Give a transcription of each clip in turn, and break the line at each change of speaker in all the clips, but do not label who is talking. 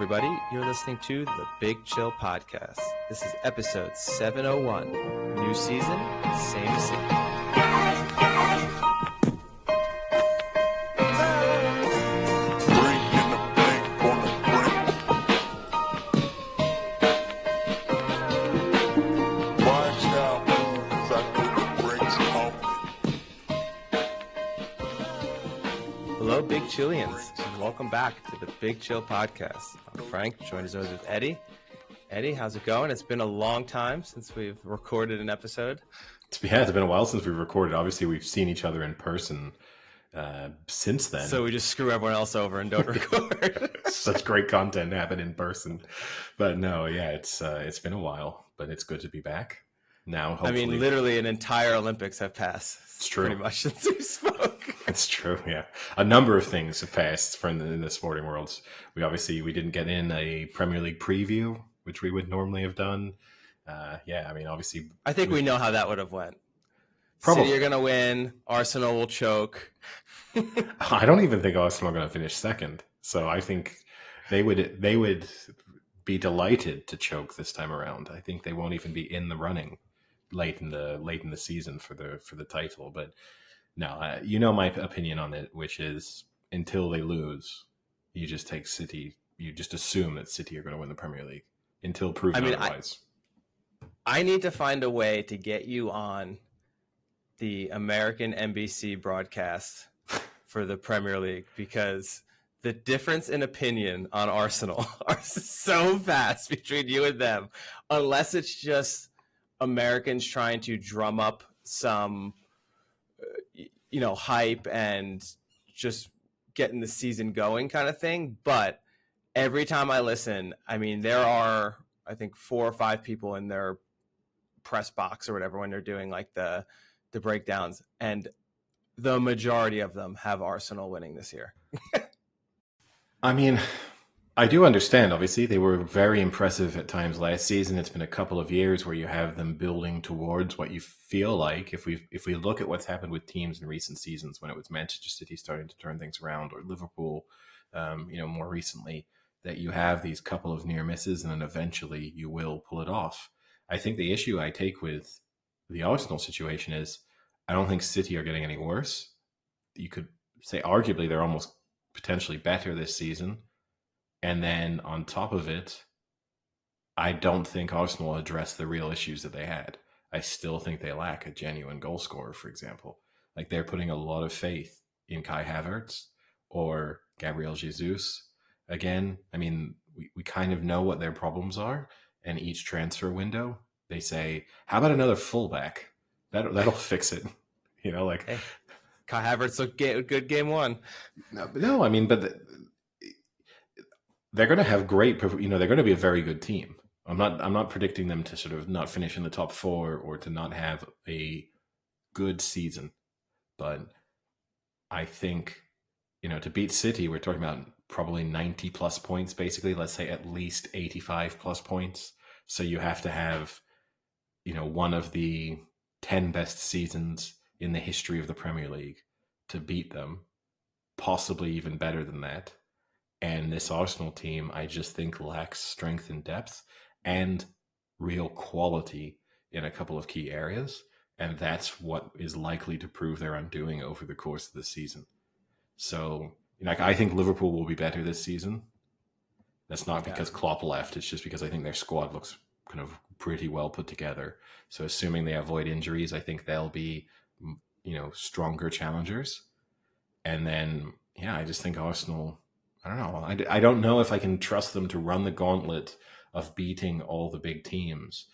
everybody. You're listening to the Big Chill Podcast. This is episode 701. New season, same scene. Hello, Big Chillians, and welcome back to the Big Chill Podcast. I'm Frank, joined as always with Eddie. Eddie, how's it going? It's been a long time since we've recorded an episode.
Yeah, it's been a while since we've recorded. Obviously, we've seen each other in person since then.
So we just screw everyone else over and don't record.
Such great content happen in person. But no, yeah, it's been a while, but it's good to be back. Now, hopefully...
I mean, literally an entire Olympics have passed.
It's true.
Pretty much since we spoke.
It's true, yeah. A number of things have passed in the sporting world. We didn't get in a Premier League preview, which we would normally have done. Yeah, I mean, obviously...
I think we know how that would have went.
Probably.
City are going to win. Arsenal will choke.
I don't even think Arsenal are going to finish second. So I think they would be delighted to choke this time around. I think they won't even be in the running late in the season for the title. But no, you know my opinion on it, which is until they lose, you just take City. You just assume that City are going to win the Premier League until proven otherwise.
I need to find a way to get you on the American NBC broadcast for the Premier League, because the difference in opinion on Arsenal are so vast between you and them, unless it's just Americans trying to drum up some, hype and just getting the season going kind of thing. But every time I listen, I mean, there are, I think, 4 or 5 people in their press box or whatever when they're doing like the breakdowns, and the majority of them have Arsenal winning this year.
I mean, I do understand. Obviously, they were very impressive at times last season. It's been a couple of years where you have them building towards what you feel like. If we look at what's happened with teams in recent seasons, when it was Manchester City starting to turn things around, or Liverpool, more recently, that you have these couple of near misses, and then eventually you will pull it off. I think the issue I take with the Arsenal situation is I don't think City are getting any worse. You could say arguably they're almost potentially better this season. And then on top of it, I don't think Arsenal addressed the real issues that they had. I still think they lack a genuine goal scorer, for example. Like, they're putting a lot of faith in Kai Havertz or Gabriel Jesus. Again, I mean, we kind of know what their problems are. And each transfer window, they say, how about another fullback? That'll fix it. Hey,
Kai Havertz looked good game one.
No, I mean, but they're going to have great, they're going to be a very good team. I'm not predicting them to sort of not finish in the top 4 or to not have a good season. But I think, to beat City, we're talking about probably 90 plus points, basically. Let's say at least 85 plus points. So you have to have, one of the 10 best seasons in the history of the Premier League to beat them, possibly even better than that. And this Arsenal team, I just think, lacks strength and depth and real quality in a couple of key areas. And that's what is likely to prove their undoing over the course of the season. So, I think Liverpool will be better this season. That's not because Klopp left. It's just because I think their squad looks kind of pretty well put together. So assuming they avoid injuries, I think they'll be, stronger challengers. And then, I just think Arsenal... I don't know. I don't know if I can trust them to run the gauntlet of beating all the big teams.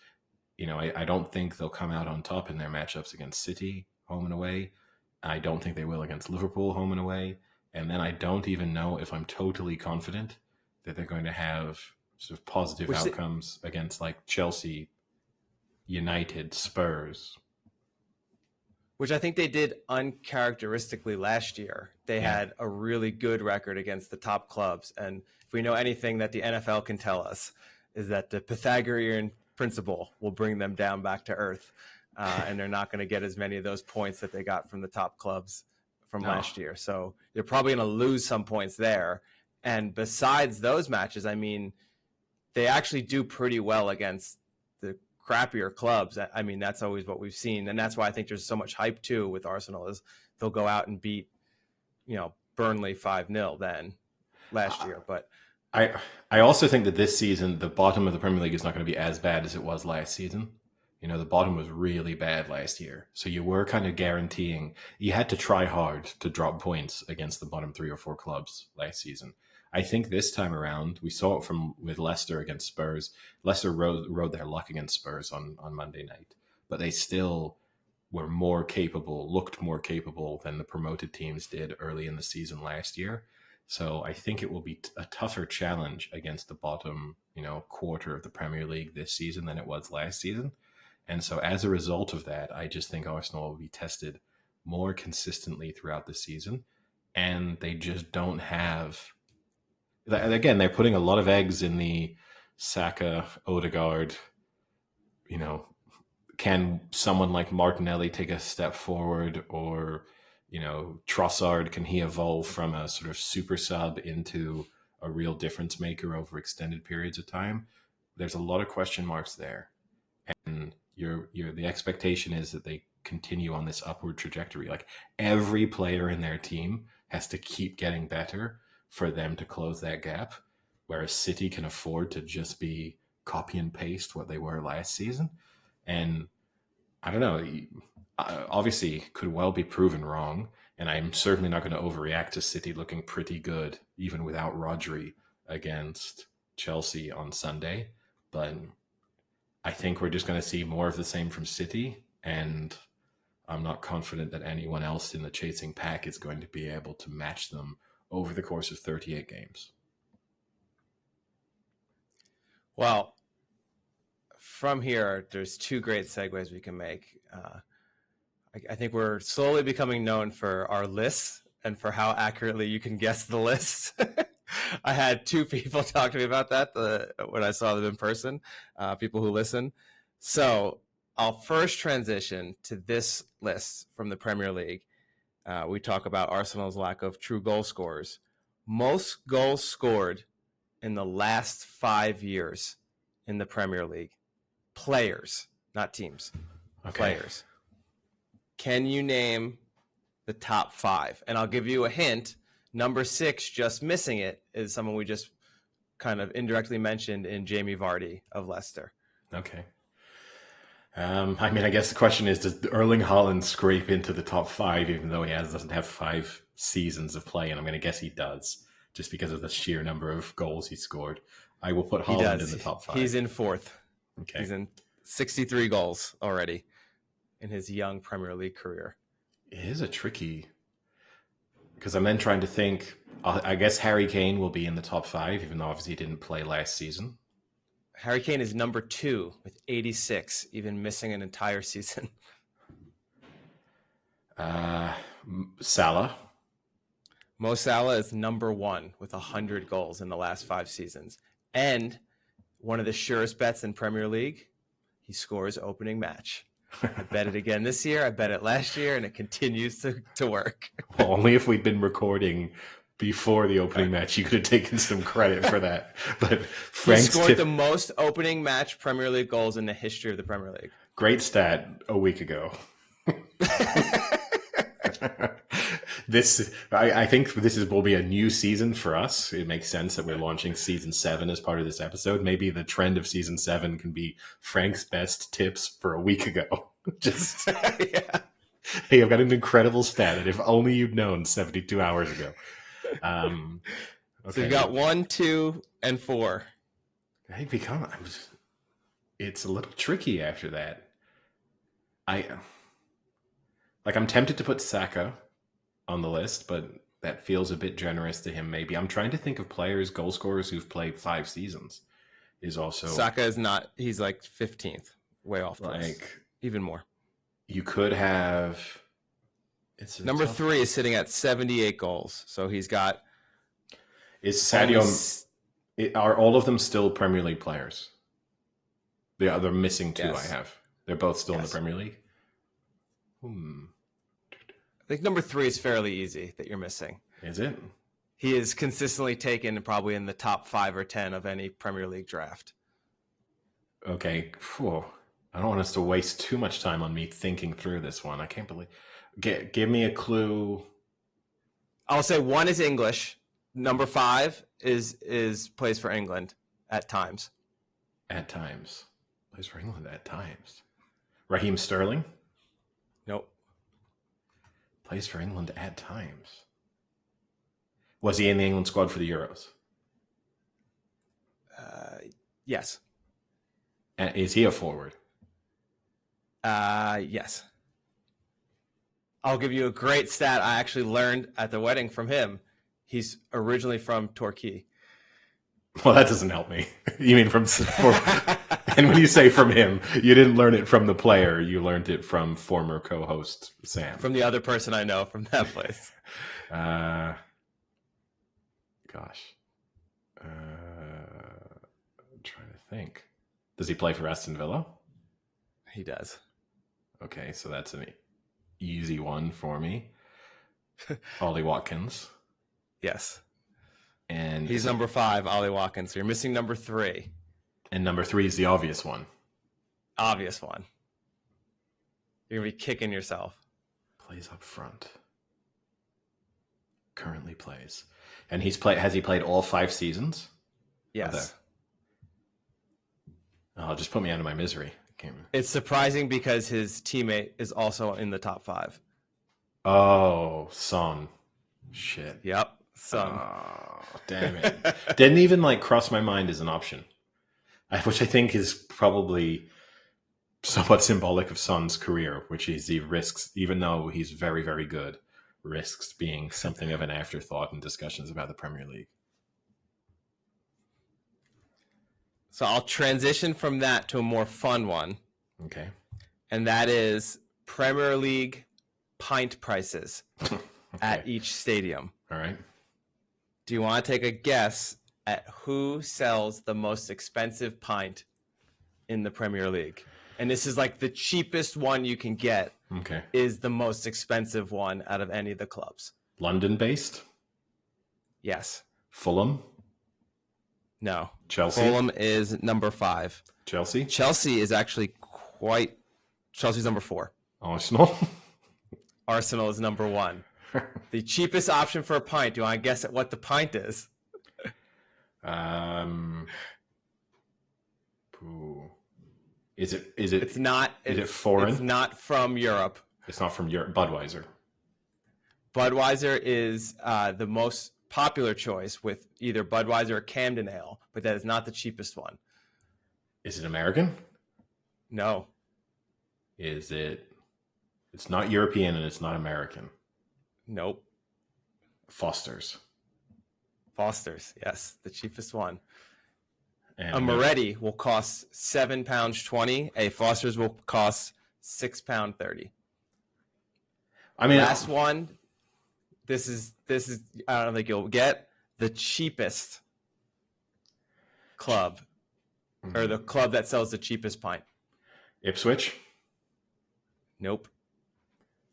I don't think they'll come out on top in their matchups against City, home and away. I don't think they will against Liverpool, home and away. And then I don't even know if I'm totally confident that they're going to have sort of positive outcomes against like Chelsea, United, Spurs.
Which I think they did uncharacteristically last year. They had a really good record against the top clubs. And if we know anything that the NFL can tell us, is that the Pythagorean principle will bring them down back to earth. And they're not going to get as many of those points that they got from the top clubs from last year. So you're probably going to lose some points there. And besides those matches, I mean, they actually do pretty well against the crappier clubs. I mean, that's always what we've seen. And that's why I think there's so much hype too with Arsenal is they'll go out and beat, Burnley 5-0 then last year. But
I also think that this season, the bottom of the Premier League is not going to be as bad as it was last season. The bottom was really bad last year. So you were kind of guaranteeing you had to try hard to drop points against the bottom 3 or 4 clubs last season. I think this time around, we saw it with Leicester against Spurs. Leicester rode their luck against Spurs on Monday night, but they still were looked more capable than the promoted teams did early in the season last year. So I think it will be a tougher challenge against the bottom, quarter of the Premier League this season than it was last season. And so as a result of that, I just think Arsenal will be tested more consistently throughout the season. And they just don't have... Again, they're putting a lot of eggs in the Saka, Odegaard, can someone like Martinelli take a step forward, or, Trossard, can he evolve from a sort of super sub into a real difference maker over extended periods of time? There's a lot of question marks there. And the expectation is that they continue on this upward trajectory. Like every player in their team has to keep getting better for them to close that gap, whereas City can afford to just be copy and paste what they were last season. And I don't know, obviously could well be proven wrong, and I'm certainly not going to overreact to City looking pretty good, even without Rodri, against Chelsea on Sunday. But I think we're just going to see more of the same from City, and I'm not confident that anyone else in the chasing pack is going to be able to match them over the course of 38 games.
Well, from here, there's 2 great segues we can make. I think we're slowly becoming known for our lists and for how accurately you can guess the lists. I had 2 people talk to me about that when I saw them in person, people who listen. So I'll first transition to this list from the Premier League. We talk about Arsenal's lack of true goal scorers. Most goals scored in the last 5 years in the Premier League. Players, not teams. Okay. Players. Can you name the top 5? And I'll give you a hint. Number 6, just missing it, is someone we just kind of indirectly mentioned in Jamie Vardy of Leicester.
Okay. I guess the question is, does Erling Haaland scrape into the top 5, even though he doesn't have 5 seasons of play? And I'm going to guess he does, just because of the sheer number of goals he scored. I will put Haaland in the top 5.
He's in 4th.
Okay.
He's in 63 goals already in his young Premier League career.
It is a tricky... Because I'm then trying to think, I guess Harry Kane will be in the top 5, even though obviously he didn't play last season.
Harry Kane is number 2 with 86, even missing an entire season.
Salah.
Mo Salah is number 1 with 100 goals in the last 5 seasons. And one of the surest bets in Premier League, he scores opening match. I bet it again this year. I bet it last year, and it continues to work.
Well, only if we'd been recording before the opening match, you could have taken some credit for that. But Frank's
he scored the most opening match Premier League goals in the history of the Premier League.
Great stat a week ago. I think this will be a new season for us. It makes sense that we're launching season 7 as part of this episode. Maybe the trend of season 7 can be Frank's best tips for a week ago. Just
yeah.
Hey, I've got an incredible stat, and if only you'd known 72 hours ago. Okay.
So you got 1, 2, and 4.
It's a little tricky after that. I'm tempted to put Saka on the list, but that feels a bit generous to him. Maybe I'm trying to think of goal scorers who've played 5 seasons. Is also
Saka is not. He's like 15th, way off place. Even more. You could have. Number 3 is sitting at 78 goals, so he's got.
Is Sadio? Are all of them still Premier League players? They're missing 2. Yes. I have. They're both still in the Premier League.
I think number 3 is fairly easy that you're missing.
Is it?
He is consistently taken probably in the top 5 or 10 of any Premier League draft.
Okay. Whew. I don't want us to waste too much time on me thinking through this one. I can't believe. Give me a clue.
I'll say 1 is English. Number 5 is plays for England at times.
At times. Plays for England at times. Raheem Sterling?
Nope.
Plays for England at times. Was he in the England squad for the Euros?
Yes.
And is he a forward?
Yes. I'll give you a great stat I actually learned at the wedding from him. He's originally from Torquay.
Well, that doesn't help me. You mean from... And when you say from him, you didn't learn it from the player. You learned it from former co-host Sam.
From the other person I know from that place.
Gosh. I'm trying to think. Does he play for Aston Villa?
He does.
Okay, so that's an easy one for me. Ollie Watkins.
Yes.
And
he's number 5, Ollie Watkins. So you're missing number 3.
And number 3 is the obvious one.
Obvious one. You're going to be kicking yourself.
Plays up front. Currently plays. And has he played all 5 seasons?
Yes.
Oh, just put me out of my misery.
It's surprising because his teammate is also in the top 5.
Oh, Son. Shit.
Yep, Son.
Oh, damn it. Didn't even cross my mind as an option. Which I think is probably somewhat symbolic of Son's career, which is he risks, even though he's very, very good, risks being something of an afterthought in discussions about the Premier League.
So I'll transition from that to a more fun one.
Okay.
And that is Premier League pint prices
Okay.
at each stadium.
All right.
Do you want to take a guess at who sells the most expensive pint in the Premier League? And this is the cheapest one you can get.
Okay.
Is the most expensive one out of any of the clubs.
London-based?
Yes.
Fulham?
No.
Chelsea?
Fulham is number 5.
Chelsea?
Chelsea is actually Chelsea's number 4.
Arsenal?
Arsenal is number 1. The cheapest option for a pint. Do you want to guess at what the pint is?
Is it?
It's not.
Is it foreign?
It's not from Europe.
It's not from Europe. Budweiser.
Budweiser is the most popular choice with either Budweiser or Camden Ale, but that is not the cheapest one.
Is it American?
No.
Is it? It's not European and it's not American.
Nope.
Foster's.
Foster's, yes, the cheapest one.
And
a Moretti will cost £7.20. A Foster's will cost £6.30.
I mean,
last one. This is. I don't think you'll get the cheapest club, or the club that sells the cheapest pint.
Ipswich.
Nope.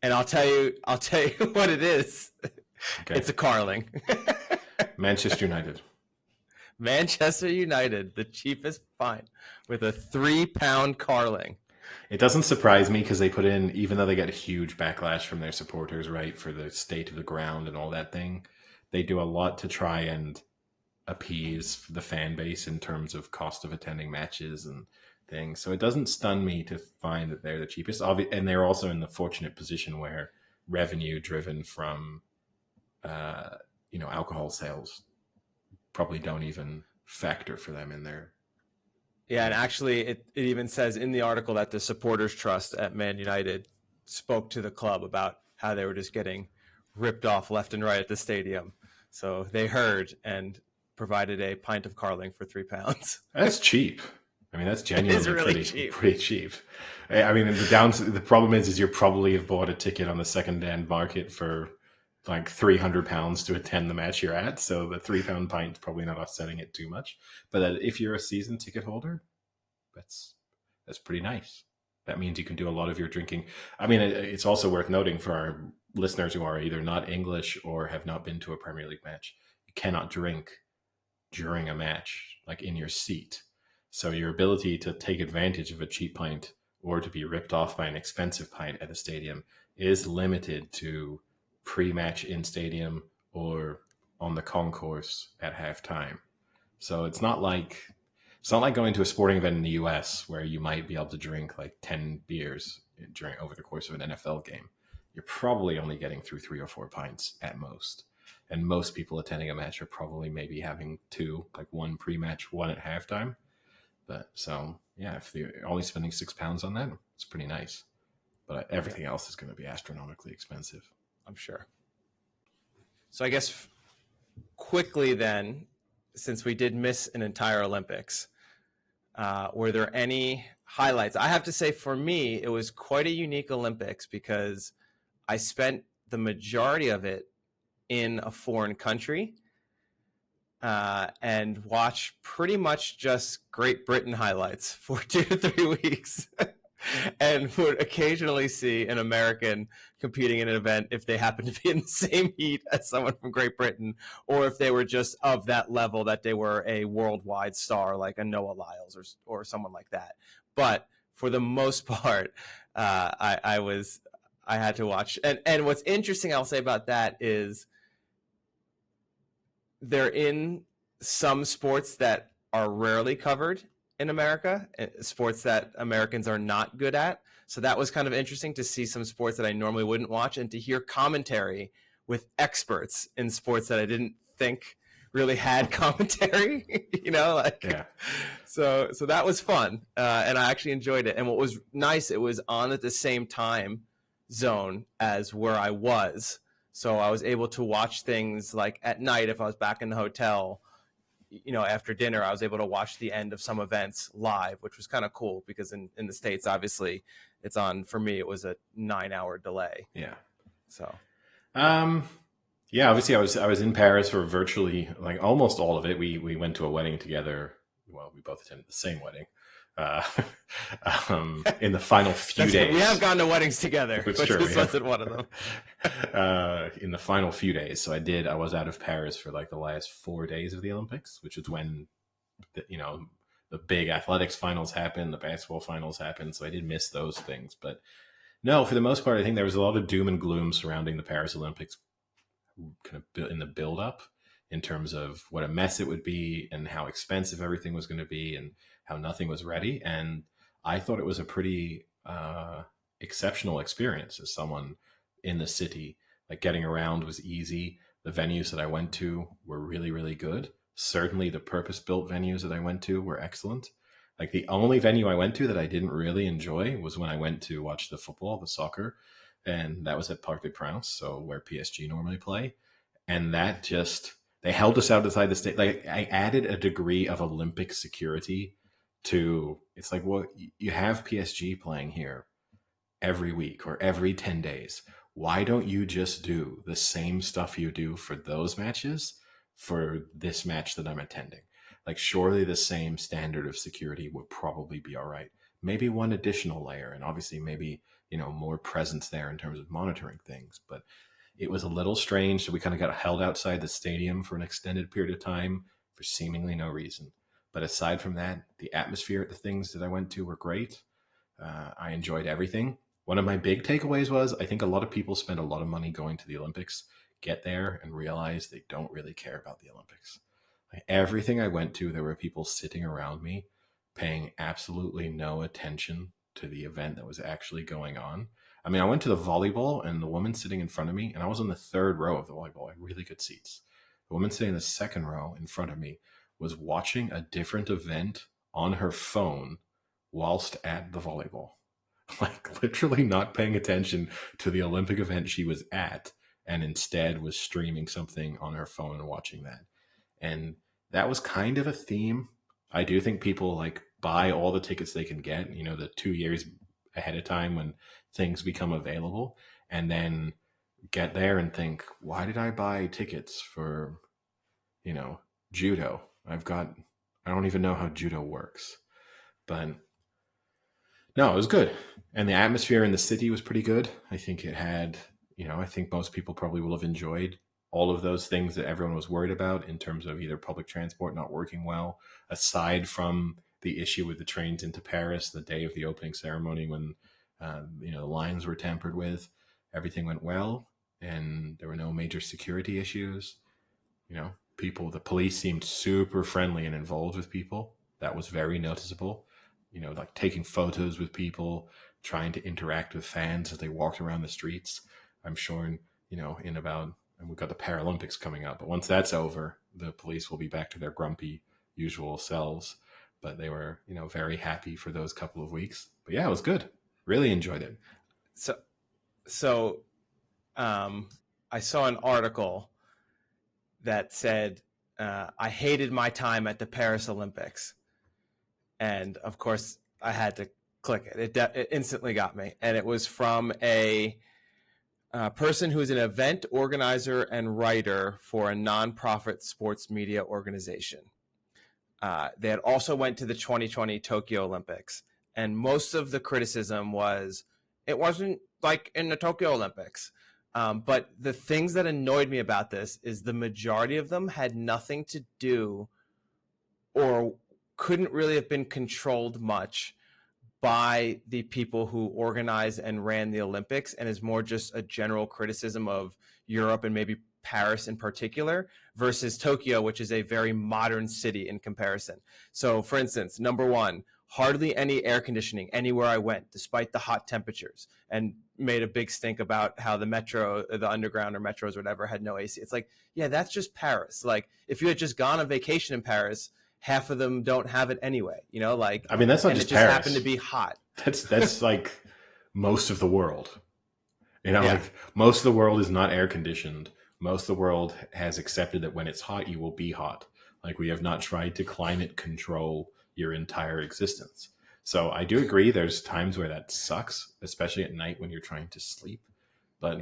And I'll tell you what it is.
Okay.
It's a Carling.
Manchester United.
Manchester United, the cheapest pint with a £3 Carling.
It doesn't surprise me because they put in, even though they get a huge backlash from their supporters, right, for the state of the ground and all that thing, they do a lot to try and appease the fan base in terms of cost of attending matches and things. So it doesn't stun me to find that they're the cheapest. And they're also in the fortunate position where revenue driven from, alcohol sales probably don't even factor for them in there.
Yeah, and actually it even says in the article that the Supporters Trust at Man United spoke to the club about how they were just getting ripped off left and right at the stadium. So they heard and provided a pint of Carling for £3.
That's cheap. I mean, that's genuinely
really
pretty cheap. I mean, the problem is you probably have bought a ticket on the second-hand market for £300 to attend the match you're at. So the £3 pint is probably not offsetting it too much. But if you're a season ticket holder, that's pretty nice. That means you can do a lot of your drinking. I mean, it's also worth noting for our listeners who are either not English or have not been to a Premier League match, you cannot drink during a match, like in your seat. So your ability to take advantage of a cheap pint or to be ripped off by an expensive pint at a stadium is limited to pre-match in stadium or on the concourse at halftime. So it's not like going to a sporting event in the US where you might be able to drink like 10 beers during over the course of an NFL game. You're probably only getting through 3 or 4 pints at most. And most people attending a match are probably maybe having two, like one pre-match, one at halftime. But so yeah, if you're only spending £6 on that, it's pretty nice. But everything else is going to be astronomically expensive,
I'm sure. So I guess quickly then, since we did miss an entire Olympics, were there any highlights? I have to say, for me, it was quite a unique Olympics because I spent the majority of it in a foreign country and watched pretty much just Great Britain highlights for 2 to 3 weeks. And would occasionally see an American competing in an event if they happen to be in the same heat as someone from Great Britain, or if they were just of that level that they were a worldwide star like a Noah Lyles or someone like that. But for the most part, I had to watch. And what's interesting I'll say about that is they're in some sports that are rarely covered in America, sports that Americans are not good at. So that was kind of interesting to see some sports that I normally wouldn't watch and to hear commentary with experts in sports that I didn't think really had commentary,
Yeah.
So that was fun. And I actually enjoyed it. And what was nice, it was on at the same time zone as where I was. So I was able to watch things like at night if I was back in the hotel, after dinner, I was able to watch the end of some events live, which was kind of cool because in the States, obviously, it's on, for me, it was a 9-hour delay.
Yeah.
So.
Yeah, obviously I was in Paris for virtually like almost all of it. We went to a wedding together. Well, we both attended the same wedding. In the final few days.
We have gone to weddings together, but this wasn't one of
them. In the final few days. So I was out of Paris for like the last 4 days of the Olympics, which is when, the big athletics finals happened, the basketball finals happened. So I did miss those things. But no, for the most part, I think there was a lot of doom and gloom surrounding the Paris Olympics kind of in the build up in terms of what a mess it would be and how expensive everything was going to be and how nothing was ready. And I thought it was a pretty exceptional experience as someone in the city. Like getting around was easy. The venues that I went to were really, really good. Certainly the purpose-built venues that I went to were excellent. Like the only venue I went to that I didn't really enjoy was when I went to watch the football, the soccer, and that was at Parc des Princes, so where PSG normally play. And that just, they held us outside the state. Like I added a degree of Olympic security to, it's like, well, you have PSG playing here every week or every 10 days. Why don't you just do the same stuff you do for those matches for this match that I'm attending? Like surely the same standard of security would probably be all right. Maybe one additional layer, and obviously maybe, more presence there in terms of monitoring things. But it was a little strange. So we kind of got held outside the stadium for an extended period of time for seemingly no reason. But aside from that, the atmosphere at the things that I went to were great. I enjoyed everything. One of my big takeaways was I think a lot of people spend a lot of money going to the Olympics, get there and realize they don't really care about the Olympics. Like everything I went to, there were people sitting around me paying absolutely no attention to the event that was actually going on. I mean, I went to the volleyball and the woman sitting in front of me, and I was on the third row of the volleyball. I had really good seats. The woman sitting in the second row in front of me was watching a different event on her phone whilst at the volleyball. Like literally not paying attention to the Olympic event she was at, and instead was streaming something on her phone and watching that. And that was kind of a theme. I do think people like buy all the tickets they can get, the 2 years ahead of time when things become available, and then get there and think, why did I buy tickets for, judo? I don't even know how judo works. But no, it was good. And the atmosphere in the city was pretty good. I think it had, I think most people probably will have enjoyed all of those things that everyone was worried about in terms of either public transport not working well, aside from the issue with the trains into Paris the day of the opening ceremony when the lines were tampered with. Everything went well, and there were no major security issues. The police seemed super friendly and involved with people. That was very noticeable. Like taking photos with people, trying to interact with fans as they walked around the streets. I'm sure, and we've got the Paralympics coming up, but once that's over, the police will be back to their grumpy usual selves. But they were, very happy for those couple of weeks. But yeah, it was good. Really enjoyed it.
So, I saw an article that said, I hated my time at the Paris Olympics. And of course, I had to click it. It instantly got me. And it was from a person who is an event organizer and writer for a nonprofit sports media organization. They had also went to the 2020 Tokyo Olympics. And most of the criticism was, it wasn't like in the Tokyo Olympics. But the things that annoyed me about this is the majority of them had nothing to do or couldn't really have been controlled much by the people who organized and ran the Olympics, and is more just a general criticism of Europe and maybe Paris in particular versus Tokyo, which is a very modern city in comparison. So for instance, number one, hardly any air conditioning anywhere I went, despite the hot temperatures, and made a big stink about how the metro, the underground or metros or whatever had no AC. It's like, yeah, that's just Paris. Like if you had just gone on vacation in Paris, half of them don't have it anyway,
I mean, that's not just Paris.
It just happened to be hot.
That's like most of the world, like most of the world is not air conditioned. Most of the world has accepted that when it's hot, you will be hot. Like we have not tried to climate control your entire existence. So I do agree. There's times where that sucks, especially at night when you're trying to sleep. But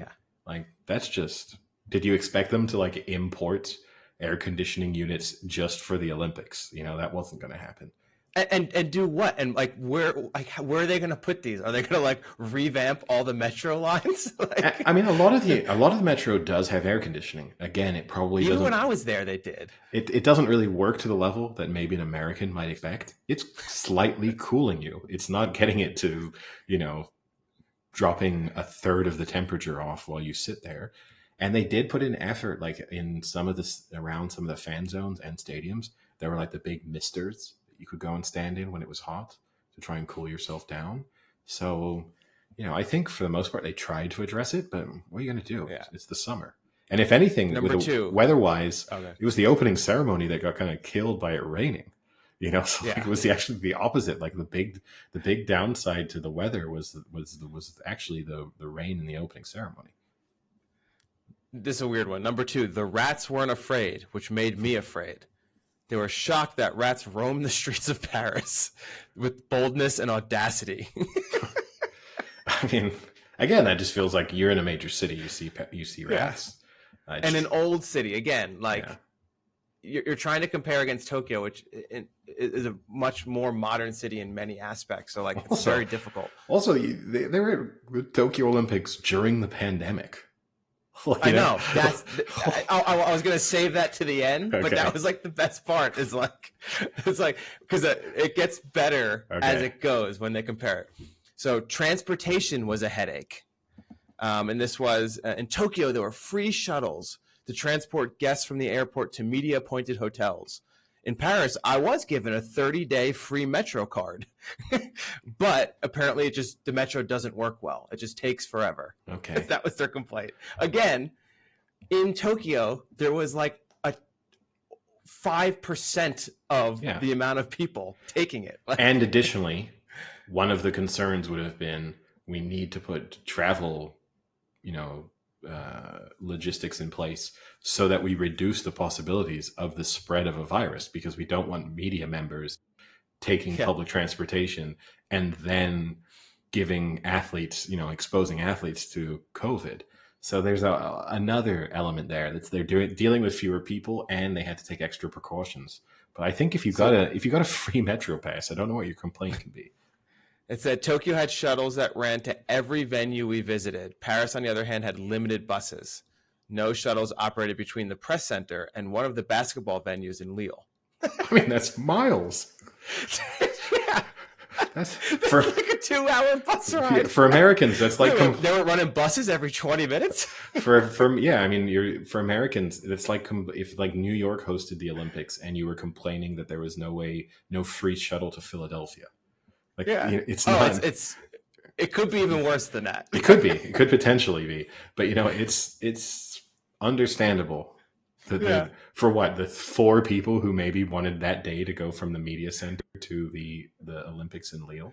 that's just, did you expect them to like import air conditioning units just for the Olympics? That wasn't going to happen.
And do what? And where are they going to put these? Are they going to revamp all the metro lines?
I mean, a lot of the metro does have air conditioning. Again, it probably
even
doesn't.
When I was there, they did.
It doesn't really work to the level that maybe an American might expect. It's slightly cooling you. It's not getting it to, dropping a third of the temperature off while you sit there. And they did put in effort, in around some of the fan zones and stadiums. There were the big misters you could go and stand in when it was hot to try and cool yourself down. So, I think for the most part they tried to address it, but what are you going to do? Yeah. It's the summer. And if anything, weather-wise, It was the opening ceremony that got kind of killed by it raining. It was actually the opposite. The big downside to the weather was actually the rain in the opening ceremony.
This is a weird one. Number two, the rats weren't afraid, which made me afraid. They were shocked that rats roamed the streets of Paris with boldness and audacity.
I mean, again, that just feels like you're in a major city. You see rats.
Yeah. And an old city, again, you're trying to compare against Tokyo, which is a much more modern city in many aspects. So, it's very difficult.
Also, they were at the Tokyo Olympics during the pandemic.
I know. I was going to save that to the end, but that was the best part. Is because it gets better as it goes when they compare it. So transportation was a headache, and this was in Tokyo. There were free shuttles to transport guests from the airport to media-appointed hotels. In Paris, I was given a 30-day free metro card, but apparently the metro doesn't work well. It just takes forever.
Okay.
That was their complaint. Again, in Tokyo, there was a 5% of the amount of people taking it.
And additionally, one of the concerns would have been we need to put travel, logistics in place so that we reduce the possibilities of the spread of a virus, because we don't want media members taking public transportation and then giving athletes, exposing athletes to COVID. So there's another element there they're dealing with fewer people, and they had to take extra precautions. But I think if you got a free metro pass, I don't know what your complaint can be.
It said Tokyo had shuttles that ran to every venue we visited. Paris, on the other hand, had limited buses. no shuttles operated between the press center and one of the basketball venues in Lille.
I mean, that's miles.
Yeah.
That's
for like a 2-hour bus ride.
For Americans, that's like
they were running buses every 20 minutes.
for I mean, for Americans, it's like if like New York hosted the Olympics and you were complaining that there was no free shuttle to Philadelphia. Like, it's not.
It could be even worse than that.
It could be. It could potentially be. But it's understandable. For what, the 4 people who maybe wanted that day to go from the media center to the Olympics in Lille.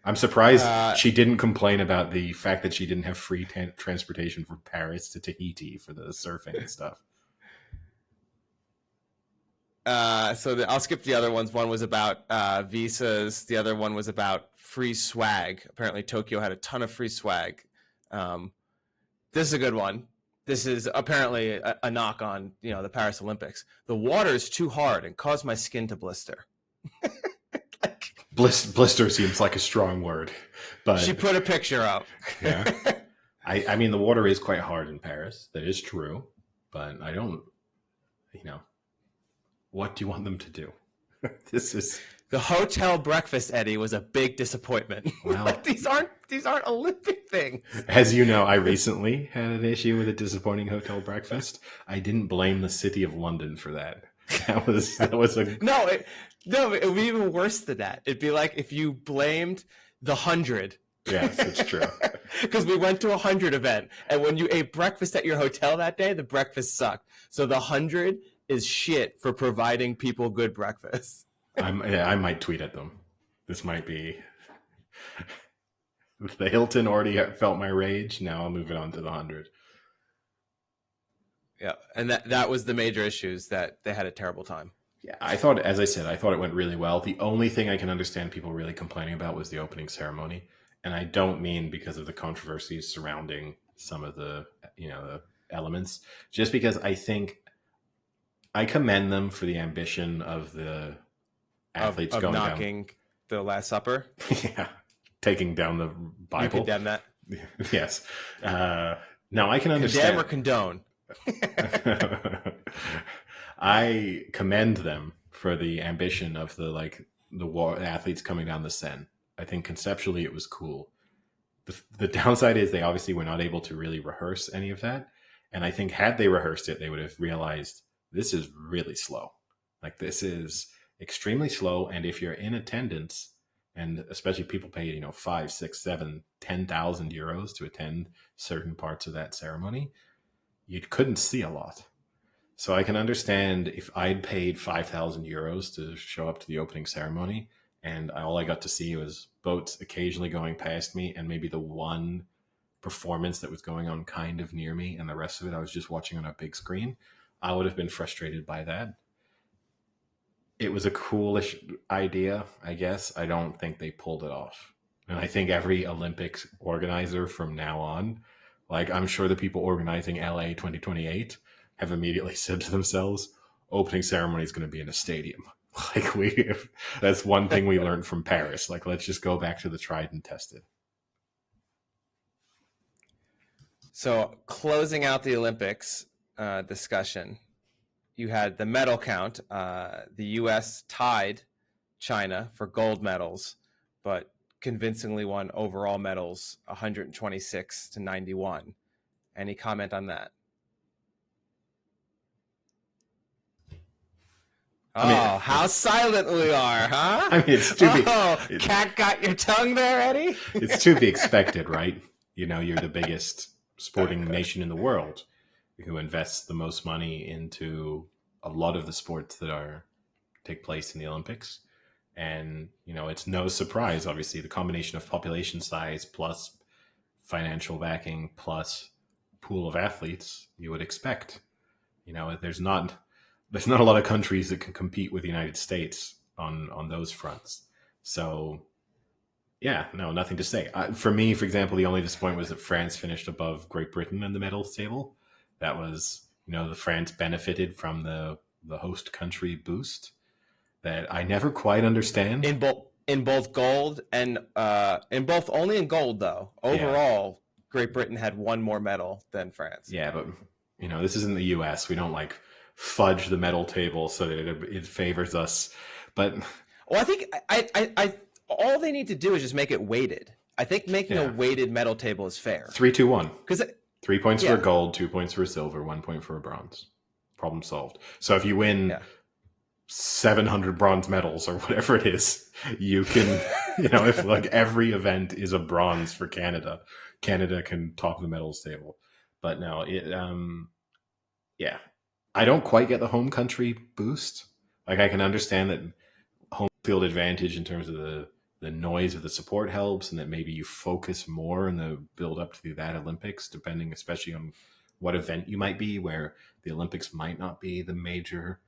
I'm surprised she didn't complain about the fact that she didn't have free transportation from Paris to Tahiti for the surfing and stuff.
I'll skip the other ones. One was about visas. The other one was about free swag. Apparently, Tokyo had a ton of free swag. This is a good one. This is apparently a knock on the Paris Olympics. The water is too hard and caused my skin to blister.
Blister seems like a strong word, but
she put a picture up.
Yeah, I mean, the water is quite hard in Paris. That is true, but I don't. What do you want them to do? This is
the hotel breakfast, Eddie, was a big disappointment. Well, these aren't Olympic things.
As you know, I recently had an issue with a disappointing hotel breakfast. I didn't blame the city of London for that. That was a
no. It would be even worse than that. It'd be like if you blamed the 100.
Yes, it's true.
Because we went to a 100 event, and when you ate breakfast at your hotel that day, the breakfast sucked. So the 100 is shit for providing people good breakfast.
I might tweet at them. This might be the Hilton already felt my rage. Now I'll move it on to the 100.
Yeah, and that was the major issues, that they had a terrible time.
Yeah, as I said, I thought it went really well. The only thing I can understand people really complaining about was the opening ceremony. And I don't mean because of the controversies surrounding some of the elements, just because I think I commend them for the ambition of the athletes
of
going
knocking down the Last Supper.
Yeah, taking down the Bible.
You condemn that?
Yes. Now I can understand.
Condemn or condone?
I commend them for the ambition of the athletes coming down the Seine. I think conceptually it was cool. The downside is they obviously were not able to really rehearse any of that. And I think had they rehearsed it, they would have realized this is really slow. Like, this is extremely slow. And if you're in attendance, and especially people paid, 5, 6, 7, 10,000 euros to attend certain parts of that ceremony, you couldn't see a lot. So I can understand if I'd paid 5,000 euros to show up to the opening ceremony, and all I got to see was boats occasionally going past me and maybe the one performance that was going on kind of near me, and the rest of it I was just watching on a big screen. I would have been frustrated by that. It was a coolish idea, I guess. I don't think they pulled it off. And I think every Olympics organizer from now on, I'm sure the people organizing LA 2028 have immediately said to themselves, opening ceremony is going to be in a stadium. That's one thing we learned from Paris. Let's just go back to the tried and tested.
So, closing out the Olympics discussion, you had the medal count. The U.S. tied China for gold medals, but convincingly won overall medals, 126 to 91. Any comment on that? How silent we are, huh?
I mean, it's to be.
Cat got your tongue there, Eddie?
It's to be expected, right? You're the biggest sporting nation in the world who invests the most money into a lot of the sports that take place in the Olympics. And, it's no surprise, obviously, the combination of population size plus financial backing plus pool of athletes you would expect. There's not a lot of countries that can compete with the United States on those fronts. So, yeah, no, nothing to say. For me, for example, the only disappointment was that France finished above Great Britain in the medals table. That was, the France benefited from the host country boost that I never quite understand.
In both gold and only in gold though. Overall, yeah. Great Britain had one more medal than France.
Yeah, but This isn't the US. We don't like fudge the medal table so that it favors us. But
Well, I think I all they need to do is just make it weighted. I think making a weighted medal table is fair.
3-2-1.
Because
3 points for a gold, 2 points for a silver, 1 point for a bronze. Problem solved. So if you win 700 bronze medals or whatever it is, you can, if like every event is a bronze for Canada, Canada can top the medals table. But no, I don't quite get the home country boost. Like I can understand that home field advantage in terms of the noise of the support helps, and that maybe you focus more in the build up to that Olympics, depending especially on what event you might be, where the Olympics might not be the major,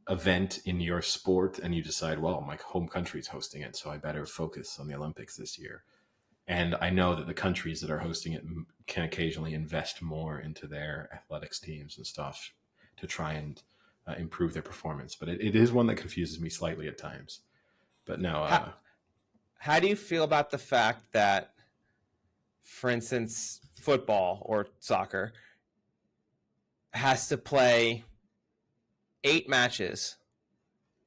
event in your sport, and you decide, well, my home country's hosting it, so I better focus on the Olympics this year. And I know that the countries that are hosting it can occasionally invest more into their athletics teams and stuff to try and improve their performance. But it is one that confuses me slightly at times. But no.
How do you feel about the fact that, for instance, football or soccer has to play 8 matches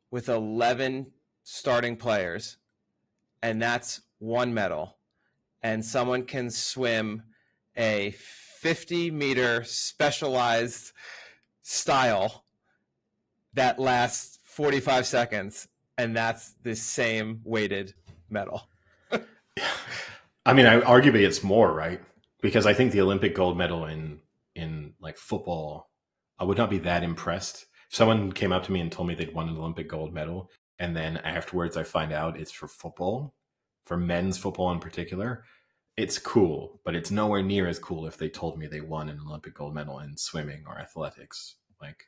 with 11 starting players, and that's 1 medal, and someone can swim a 50-meter specialized style that lasts 45 seconds, and that's the same weighted medal?
I mean, arguably it's more, right? Because I think the Olympic gold medal in like football, I would not be that impressed. If someone came up to me and told me they'd won an Olympic gold medal, and then afterwards I find out it's for football, for men's football in particular, it's cool, but it's nowhere near as cool if they told me they won an Olympic gold medal in swimming or athletics. Like,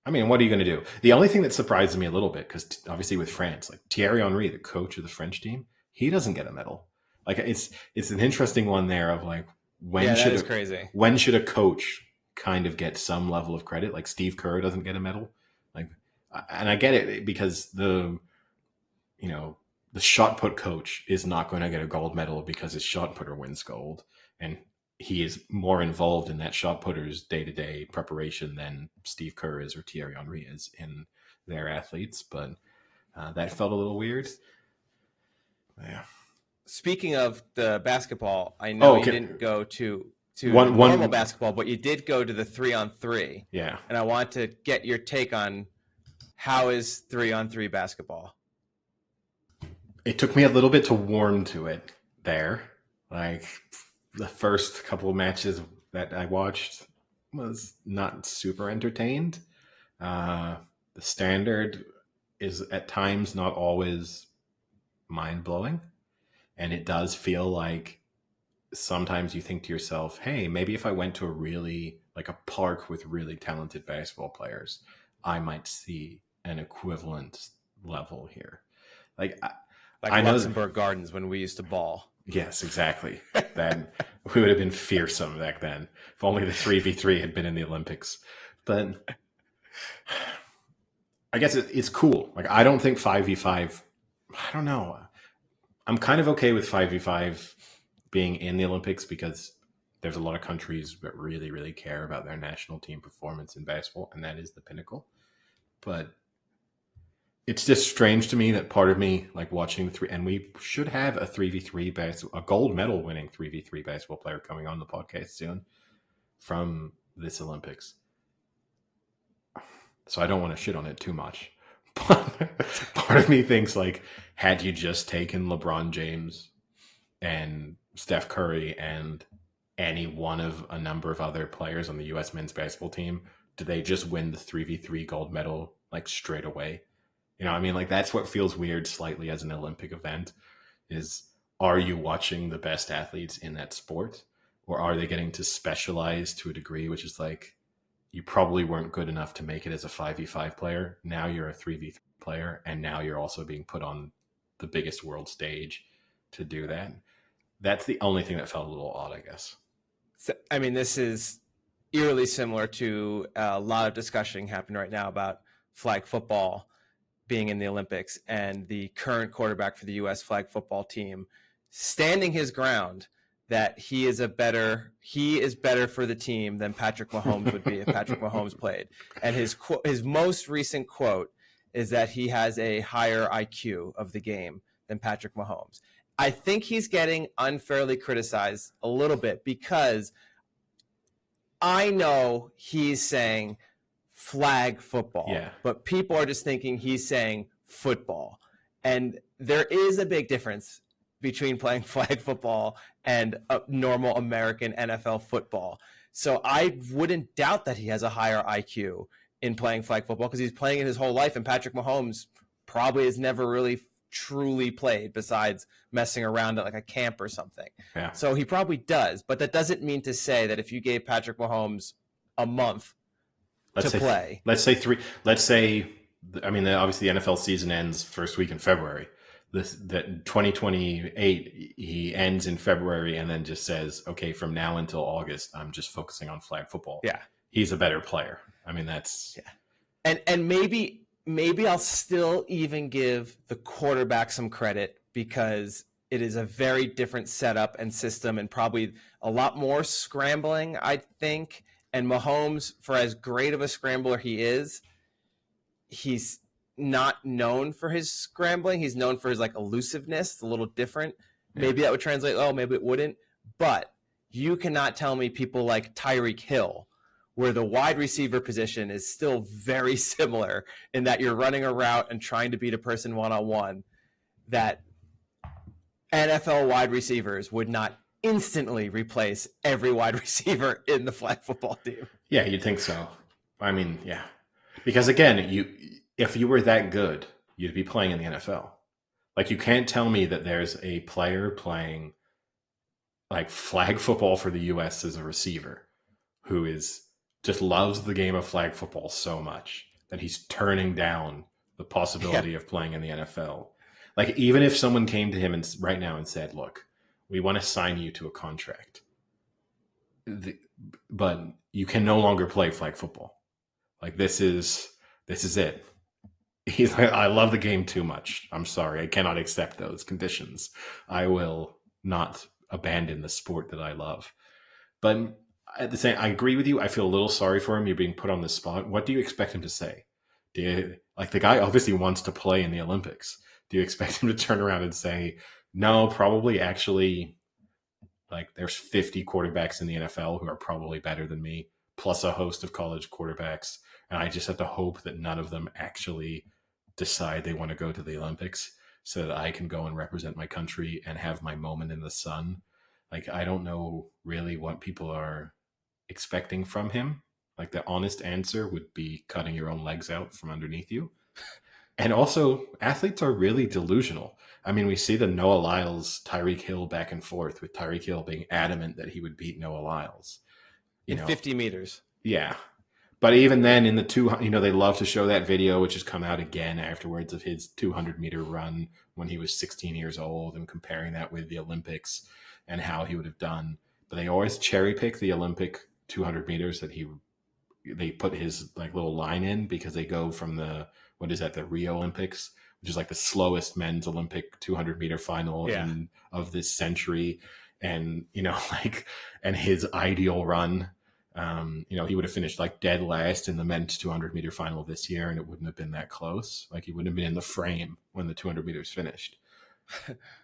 I mean, what are you going to do? The only thing that surprises me a little bit, because obviously with France, like Thierry Henry, the coach of the French team, he doesn't get a medal. Like it's an interesting one there of like, when should a coach kind of get some level of credit? Like Steve Kerr doesn't get a medal. Like, and I get it because the shot put coach is not going to get a gold medal because his shot putter wins gold, and he is more involved in that shot putter's day-to-day preparation than Steve Kerr is or Thierry Henry is in their athletes. But that felt a little weird. Yeah.
Speaking of the basketball, I know you didn't go to normal basketball, but you did go to the 3-on-3.
Yeah.
And I want to get your take on how is 3-on-3 basketball?
It took me a little bit to warm to it there. Like the first couple of matches that I watched was not super entertained. The standard is at times not always mind-blowing. And it does feel like sometimes you think to yourself, hey, maybe if I went to a park with really talented basketball players, I might see an equivalent level here. Like
Luxembourg Gardens when we used to ball.
Yes, exactly. Then we would have been fearsome back then. If only the 3v3 had been in the Olympics. But I guess it's cool. Like, I don't think 5v5, I don't know. I'm kind of okay with 5v5 being in the Olympics because there's a lot of countries that really, really care about their national team performance in basketball, and that is the pinnacle. But it's just strange to me that part of me, like watching and we should have a 3v3 a gold medal winning 3v3 basketball player coming on the podcast soon from this Olympics. So I don't want to shit on it too much. But part of me thinks, like, had you just taken LeBron James and Steph Curry and any one of a number of other players on the U.S. men's basketball team, do they just win the 3v3 gold medal, like, straight away? You know what I mean? Like, that's what feels weird slightly as an Olympic event is, are you watching the best athletes in that sport? Or are they getting to specialize to a degree, which is like, you probably weren't good enough to make it as a 5v5 player. Now you're a 3v3 player, and now you're also being put on the biggest world stage to do that. That's the only thing that felt a little odd, I guess.
So, I mean, this is eerily similar to a lot of discussion happening right now about flag football being in the Olympics, and the current quarterback for the U.S. flag football team standing his ground that he is better for the team than Patrick Mahomes would be if Patrick Mahomes played. And his most recent quote is that he has a higher IQ of the game than Patrick Mahomes. I think he's getting unfairly criticized a little bit because I know he's saying flag football, but people are just thinking he's saying football. And there is a big difference between playing flag football and a normal American NFL football. So I wouldn't doubt that he has a higher IQ in playing flag football because he's playing it his whole life, and Patrick Mahomes probably has never really truly played besides messing around at like a camp or something.
Yeah.
So he probably does, but that doesn't mean to say that if you gave Patrick Mahomes a month to play.
I mean, obviously the NFL season ends first week in February. That 2028, he ends in February and then just says, okay, from now until August, I'm just focusing on flag football.
Yeah.
He's a better player. I mean, that's...
Yeah. And maybe I'll still even give the quarterback some credit because it is a very different setup and system and probably a lot more scrambling, I think. And Mahomes, for as great of a scrambler he is, he's not known for his scrambling. He's known for his like elusiveness. It's a little different. Maybe that would translate. Oh, maybe it wouldn't. But you cannot tell me people like Tyreek Hill, where the wide receiver position is still very similar in that you're running a route and trying to beat a person one-on-one, that NFL wide receivers would not instantly replace every wide receiver in the flag football team.
Yeah, you'd think so. I mean, yeah. Because again, if you were that good, you'd be playing in the NFL. Like, you can't tell me that there's a player playing like flag football for the U.S. as a receiver who is just loves the game of flag football so much that he's turning down the possibility of playing in the NFL. Like, even if someone came to him right now and said, look, we want to sign you to a contract, but you can no longer play flag football. Like, this is it. He's like, I love the game too much. I'm sorry. I cannot accept those conditions. I will not abandon the sport that I love. But at the same, I agree with you. I feel a little sorry for him. You're being put on the spot. What do you expect him to say? Like, the guy obviously wants to play in the Olympics. Do you expect him to turn around and say, no, probably actually, like, there's 50 quarterbacks in the NFL who are probably better than me, plus a host of college quarterbacks. And I just have to hope that none of them actually decide they want to go to the Olympics so that I can go and represent my country and have my moment in the sun. Like, I don't know really what people are expecting from him. Like, the honest answer would be cutting your own legs out from underneath you. And also, athletes are really delusional. I mean, we see the Noah Lyles, Tyreek Hill back and forth, with Tyreek Hill being adamant that he would beat Noah Lyles.
In 50 meters.
Yeah. But even then, in the 200, they love to show that video, which has come out again afterwards, of his 200-meter run when he was 16 years old, and comparing that with the Olympics and how he would have done. But they always cherry pick the Olympic 200 meters that they put his like little line in, because they go from the Rio Olympics, which is like the slowest men's Olympic 200-meter final of this century, and and his ideal run. He would have finished like dead last in the men's 200-meter final this year, and it wouldn't have been that close. Like, he wouldn't have been in the frame when the 200 meters finished.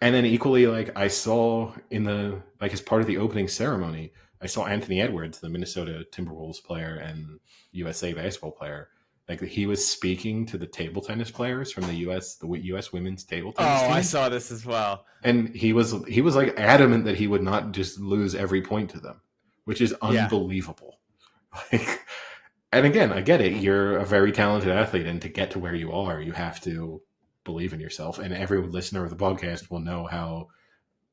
And then equally, like, I saw as part of the opening ceremony, I saw Anthony Edwards, the Minnesota Timberwolves player and USA basketball player. Like, he was speaking to the table tennis players from the U.S. women's table tennis team.
I saw this as well.
And he was like adamant that he would not just lose every point to them, which is unbelievable. Like, and again, I get it. You're a very talented athlete, and to get to where you are, you have to believe in yourself. And every listener of the podcast will know how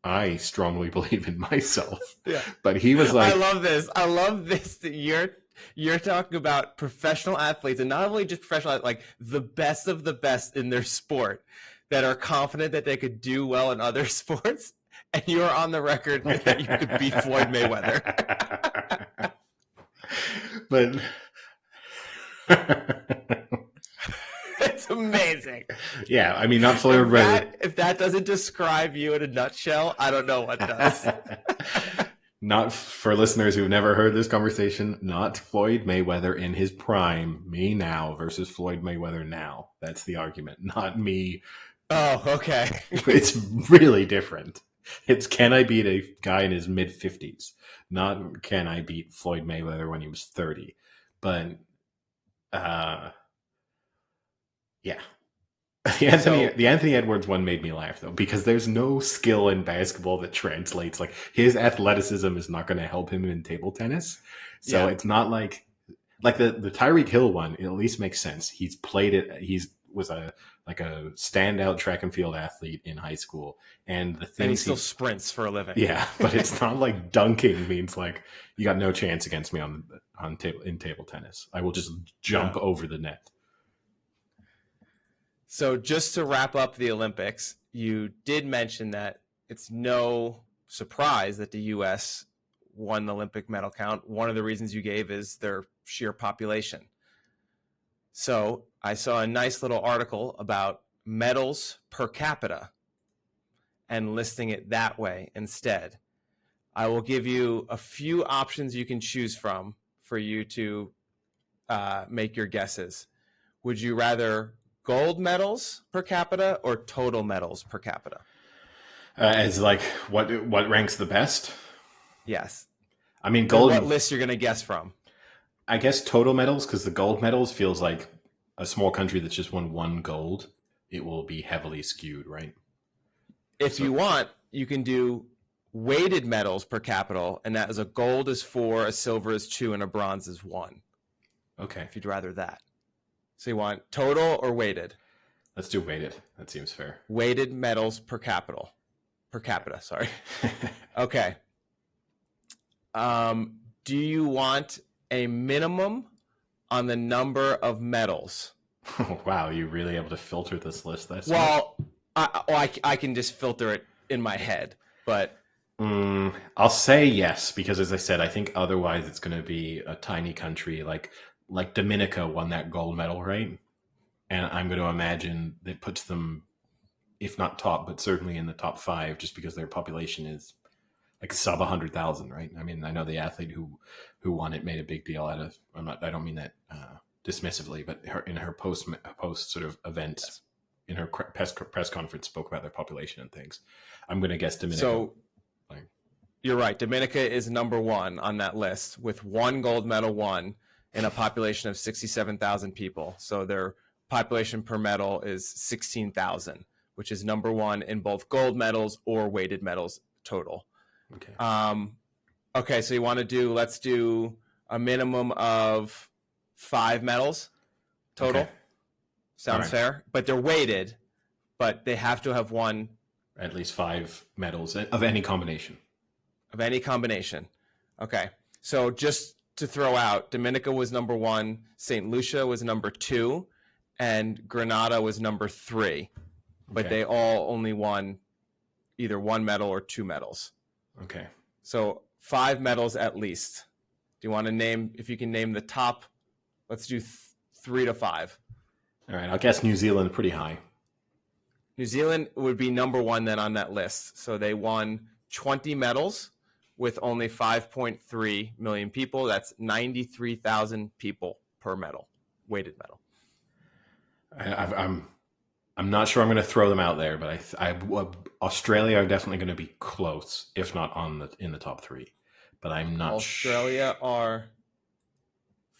I strongly believe in myself. Yeah. But he was like,
I love this that you're talking about professional athletes, and not only just professional athletes, like the best of the best in their sport, that are confident that they could do well in other sports, and you're on the record that you could beat Floyd Mayweather.
But
it's amazing.
Yeah, I mean, not Floyd Mayweather.
If that doesn't describe you in a nutshell, I don't know what does.
Not for listeners who've never heard this conversation, not Floyd Mayweather in his prime, me now versus Floyd Mayweather now. That's the argument, not me.
Oh, okay.
It's really different. It's can I beat a guy in his mid 50s, not can I beat Floyd Mayweather when he was 30. But uh, yeah, the Anthony Edwards one made me laugh though, because there's no skill in basketball that translates. Like his athleticism is not going to help him in table tennis. So
yeah,
it's not like the Tyreek Hill one. It at least makes sense. He's played it. He's was a like a standout track and field athlete in high school, and the
and he
things
still sprints for a living.
yeah, but it's not like dunking means like you got no chance against me on table tennis. I will just jump over the net.
So just to wrap up the Olympics, you did mention that it's no surprise that the U.S. won the Olympic medal count. One of the reasons you gave is their sheer population. So I saw a nice little article about medals per capita and listing it that way instead. I will give you a few options you can choose from for you to make your guesses. Would you rather gold medals per capita or total medals per capita?
As like what ranks the best?
Yes.
I mean,
And
gold.
what list you're going to guess from?
I guess total medals, because the gold medals feels like a small country that's just won one gold. It will be heavily skewed, right?
If you want, you can do weighted medals per capita, and that is a gold is 4, a silver is 2, and a bronze is 1.
Okay.
If you'd rather that. So you want total or weighted?
Let's do weighted. That seems fair.
Weighted medals per capita. Per capita, sorry. Okay. Do you want a minimum on the number of medals?
Wow, you're really able to filter this list.
Well, I can just filter it in my head, but
I'll say yes, because as I said, I think otherwise it's going to be a tiny country like Dominica won that gold medal, right? And I'm going to imagine that puts them, if not top, but certainly in the top 5, just because their population is like sub 100,000, right? I mean, I know the athlete who won it made a big deal out of. I don't mean that dismissively, but in her post sort of events,
yes.
In her press conference, spoke about their population and things. I'm going to guess Dominica.
So you're right. Dominica is number 1 on that list with 1 gold medal won in a population of 67,000 people. So their population per medal is 16,000, which is number 1 in both gold medals or weighted medals total.
Okay.
Okay, so let's do a minimum of 5 medals total. Okay. Sounds right. Fair. But they're weighted, but they have to have won
at least 5 medals of any combination.
Of any combination. Okay. So just to throw out, Dominica was number 1, St. Lucia was number 2, and Grenada was number 3. But okay. They all only won either 1 medal or 2 medals.
Okay.
So 5 medals at least. Do you want to name, if you can name the top, let's do 3 to 5.
All right. I'll guess New Zealand pretty high.
New Zealand would be number 1 then on that list. So they won 20 medals with only 5.3 million people. That's 93,000 people per medal, weighted medal.
I'm not sure I'm going to throw them out there, but Australia are definitely going to be close, if not in the top 3. But I'm not.
Australia are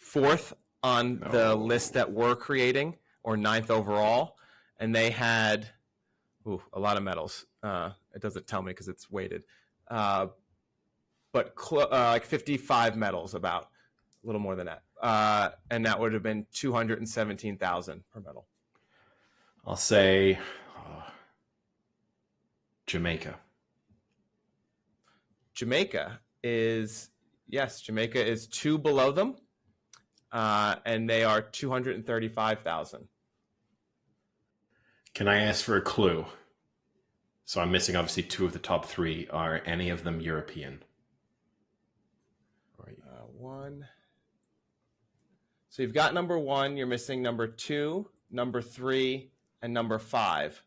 4th on the list that we're creating, or 9th overall, and they had a lot of medals. It doesn't tell me because it's weighted, but like 55 medals, about a little more than that, and that would have been 217,000 per medal.
I'll say Jamaica.
Jamaica is 2 below them, and they are 235,000.
Can I ask for a clue? So I'm missing obviously 2 of the top 3. Are any of them European?
1. So you've got number 1. You're missing number 2, number 3, and number 5.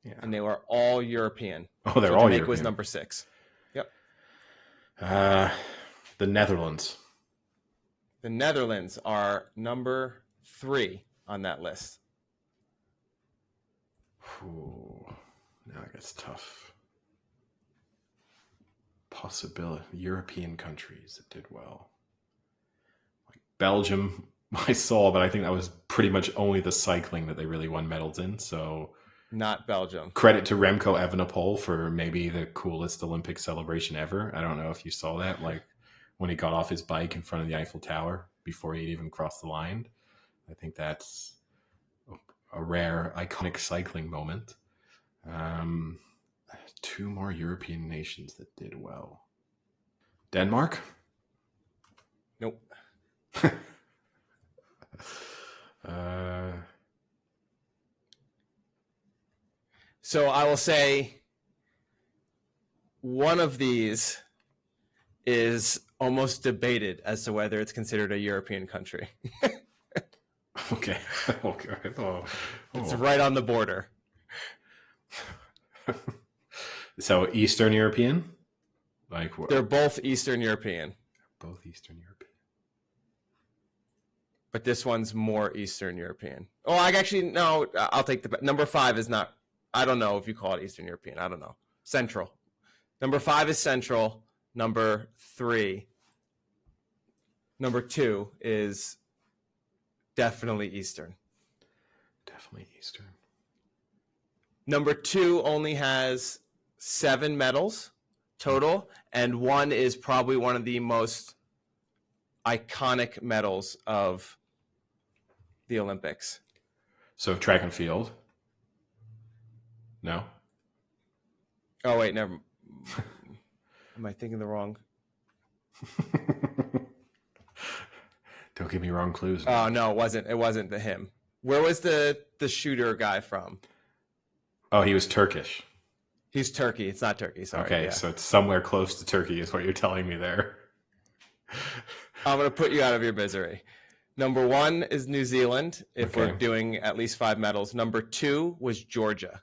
Yeah. And they were all European.
Oh, they're all European.
Jamaica was number 6. Yep.
Uh, the Netherlands.
The Netherlands are number 3 on that list.
Ooh, now it gets tough. Possibility. European countries that did well. Like Belgium, I saw, but I think that was pretty much only the cycling that they really won medals in. So
Not Belgium.
credit to Remco Evenepoel for maybe the coolest Olympic celebration ever. I don't know if you saw that, like when he got off his bike in front of the Eiffel Tower before he'd even crossed the line. I think that's a rare, iconic cycling moment. 2 more European nations that did well. Denmark?
Nope. So I will say one of these is almost debated as to whether it's considered a European country.
Okay. Okay.
It's right on the border.
So Eastern European? Like what?
They're both Eastern European.
Both Eastern European.
But this one's more Eastern European. Oh, no, I'll take the number 5 is not, I don't know if you call it Eastern European. I don't know. Central. Number 5 is Central. Number 2 is definitely Eastern.
Definitely Eastern.
Number 2 only has 7 medals total, and one is probably one of the most iconic medals of the Olympics.
So track and field? No?
Oh, wait, never. Am I thinking the wrong?
Don't give me wrong clues.
Oh, no, it wasn't. It wasn't him. Where was the shooter guy from?
Oh, he was Turkish.
He's Turkey. It's not Turkey. Sorry.
Okay,
yeah.
so it's somewhere close to Turkey is what you're telling me there.
I'm going to put you out of your misery. Number 1 is New Zealand, if we're doing at least 5 medals. Number 2 was Georgia.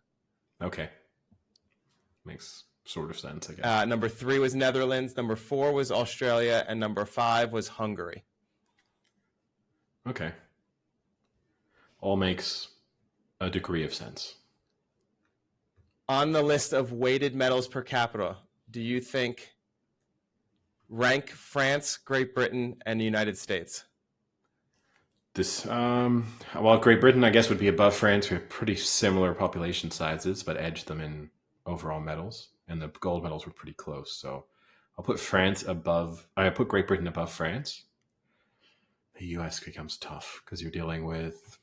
Okay. Makes sort of sense, I guess.
Number 3 was Netherlands. Number 4 was Australia. And number 5 was Hungary.
Okay. All makes a degree of sense.
On the list of weighted medals per capita, do you think rank France, Great Britain, and the United States?
Well, Great Britain, I guess, would be above France. We have pretty similar population sizes, but edged them in overall medals, and the gold medals were pretty close. So I'll put I put Great Britain above France. The US becomes tough because you're dealing with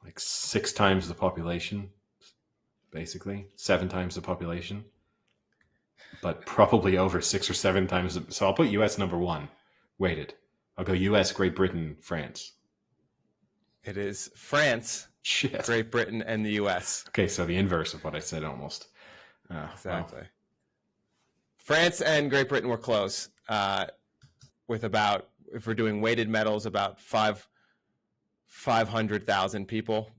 like 6 times the population, basically 7 times the population, but probably over 6 or 7 times. So I'll put US number 1, weighted. I'll go US, Great Britain, France.
It is France,
Shit.
Great Britain, and the US.
Okay, so the inverse of what I said almost.
Exactly.
Well.
France and Great Britain were close with about, if we're doing weighted medals, about 500,000 people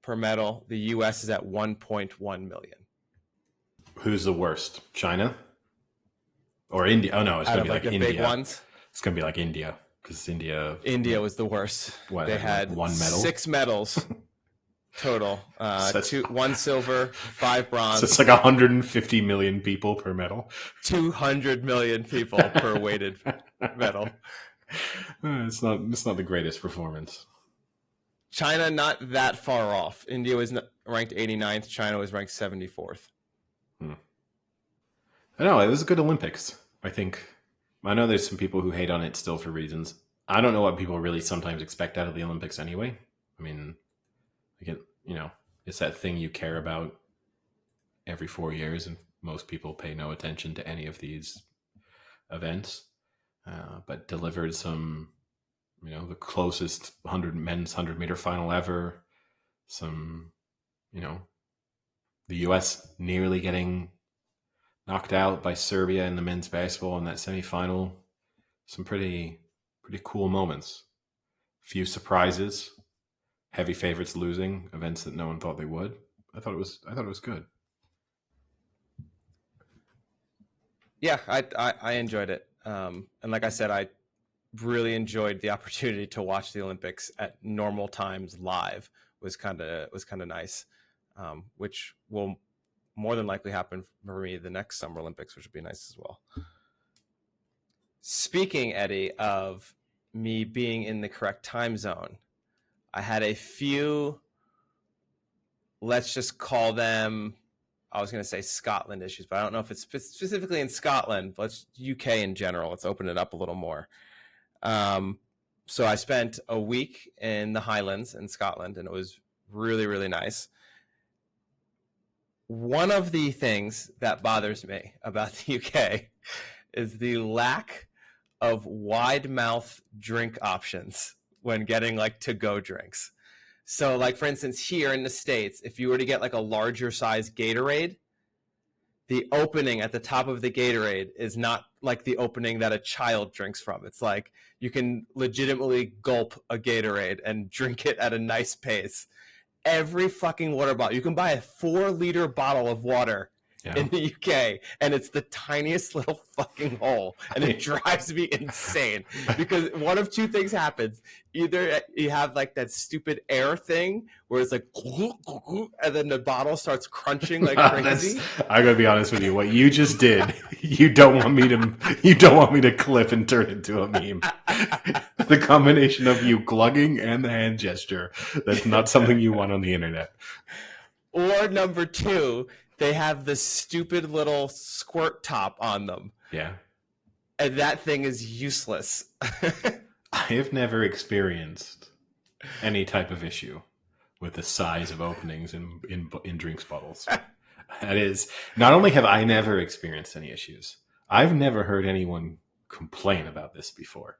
per medal. The US is at 1.1 million.
Who's the worst? China? Or India? Oh, no, it's going to be like
the
India.
Big ones?
It's going to be like India. Because India
was the worst.
What,
they had
1 medal?
6 medals total. 1 silver, 5 bronze.
So it's like 150 million people per medal.
200 million people per weighted medal.
It's not the greatest performance.
China not that far off. India was ranked 89th. China was ranked 74th.
I know, it was a good Olympics. I know there's some people who hate on it still for reasons. I don't know what people really sometimes expect out of the Olympics anyway. I mean, it's that thing you care about every 4 years, and most people pay no attention to any of these events. But delivered some, the closest men's 100-meter final ever. Some, the U.S. nearly getting knocked out by Serbia in the men's basketball in that semifinal. Some pretty cool moments. Few surprises. Heavy favorites losing, events that no one thought they would. I thought it was good.
Yeah, I enjoyed it. And like I said, I really enjoyed the opportunity to watch the Olympics at normal times live. Was kind of nice, which will more than likely happen for me the next Summer Olympics, which would be nice as well. Speaking, Eddie, of me being in the correct time zone, I had a few, let's just call them, I was going to say Scotland issues, but I don't know if it's specifically in Scotland, but it's UK in general. Let's open it up a little more. So I spent a week in the Highlands in Scotland, and it was really, really nice. One of the things that bothers me about the UK is the lack of wide mouth drink options when getting like to-go drinks. So like, for instance, here in the States, if you were to get like a larger size Gatorade, the opening at the top of the Gatorade is not like the opening that a child drinks from. It's like you can legitimately gulp a Gatorade and drink it at a nice pace. Every fucking water bottle, you can buy a 4-liter bottle of water in the UK, and it's the tiniest little fucking hole, and it drives me insane because one of two things happens. Either you have like that stupid air thing where it's like, and then the bottle starts crunching like crazy.
I gotta be honest with you. What you just did, you don't want me to clip and turn into a meme. The combination of you glugging and the hand gesture, that's not something you want on the internet.
Or number two, they have this stupid little squirt top on them.
Yeah.
And that thing is useless.
I have never experienced any type of issue with the size of openings in drinks bottles. That is, not only have I never experienced any issues, I've never heard anyone complain about this before.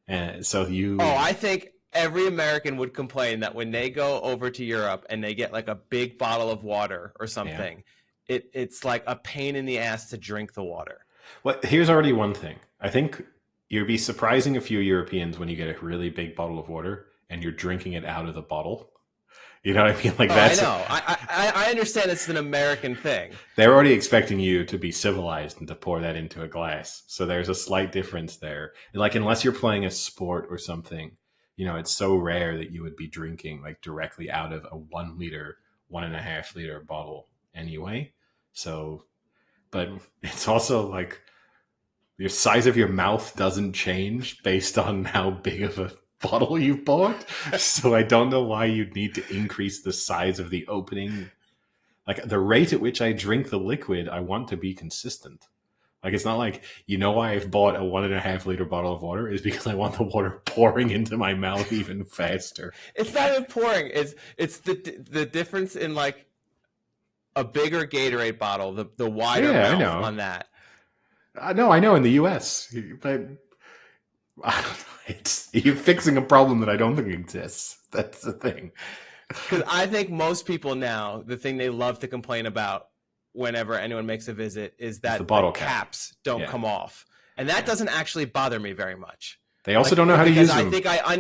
And so
I think every American would complain that when they go over to Europe and they get like a big bottle of water or something, it's like a pain in the ass to drink the water.
Well, here's already one thing. I think you'd be surprising a few Europeans when you get a really big bottle of water and you're drinking it out of the bottle. You know what I mean? Like
I know. I understand it's an American thing.
They're already expecting you to be civilized and to pour that into a glass. So there's a slight difference there. Like, unless you're playing a sport or something, you know, it's so rare that you would be drinking like directly out of a 1 liter, 1.5 liter bottle anyway. So, but it's also like your size of your mouth doesn't change based on how big of a bottle you've bought. So I don't know why you'd need to increase the size of the opening. Like, the rate at which I drink the liquid, I want to be consistent. Like, it's not like, you know why I've bought a 1.5 liter bottle of water is because I want the water pouring into my mouth even faster.
It's not even pouring. It's the difference in like a bigger Gatorade bottle, the wider mouth on that.
I know in the US, but you're fixing a problem that I don't think exists. That's the thing.
Because I think most people now, the thing they love to complain about whenever anyone makes a visit is that the bottle caps don't come off. And that doesn't actually bother me very much.
They also don't know how to use them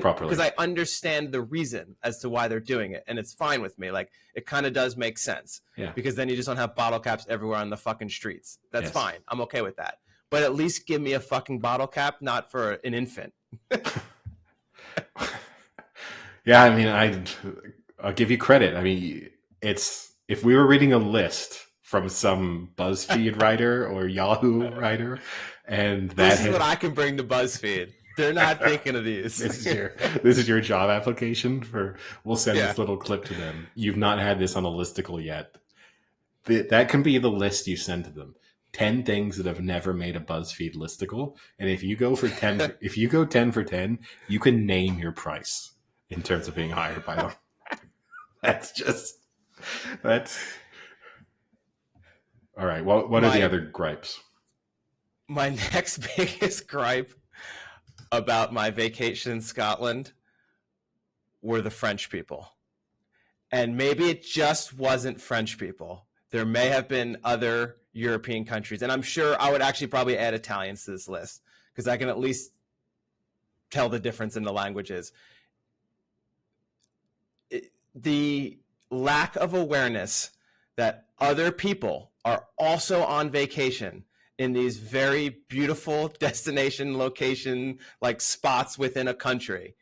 properly.
Because I understand the reason as to why they're doing it, and it's fine with me. Like, it kind of does make sense.
Yeah.
Because then you just don't have bottle caps everywhere on the fucking streets. That's fine. I'm okay with that. But at least give me a fucking bottle cap, not for an infant.
Yeah, I mean, I'll give you credit. I mean, if we were reading a list from some BuzzFeed writer or Yahoo writer, and
this is what I can bring to BuzzFeed. They're not thinking of these.
This is your job application for. We'll send this little clip to them. You've not had this on a listicle yet. That can be the list you send to them. 10 things that have never made a BuzzFeed listicle, and if you go for 10, if you go 10 for 10, you can name your price in terms of being hired by them. That's all right. What are the other gripes?
My next biggest gripe about my vacation in Scotland were the French people. And maybe it just wasn't French people. There may have been other European countries. And I'm sure I would actually probably add Italians to this list because I can at least tell the difference in the languages. The lack of awareness that other people are also on vacation in these very beautiful destination location like spots within a country.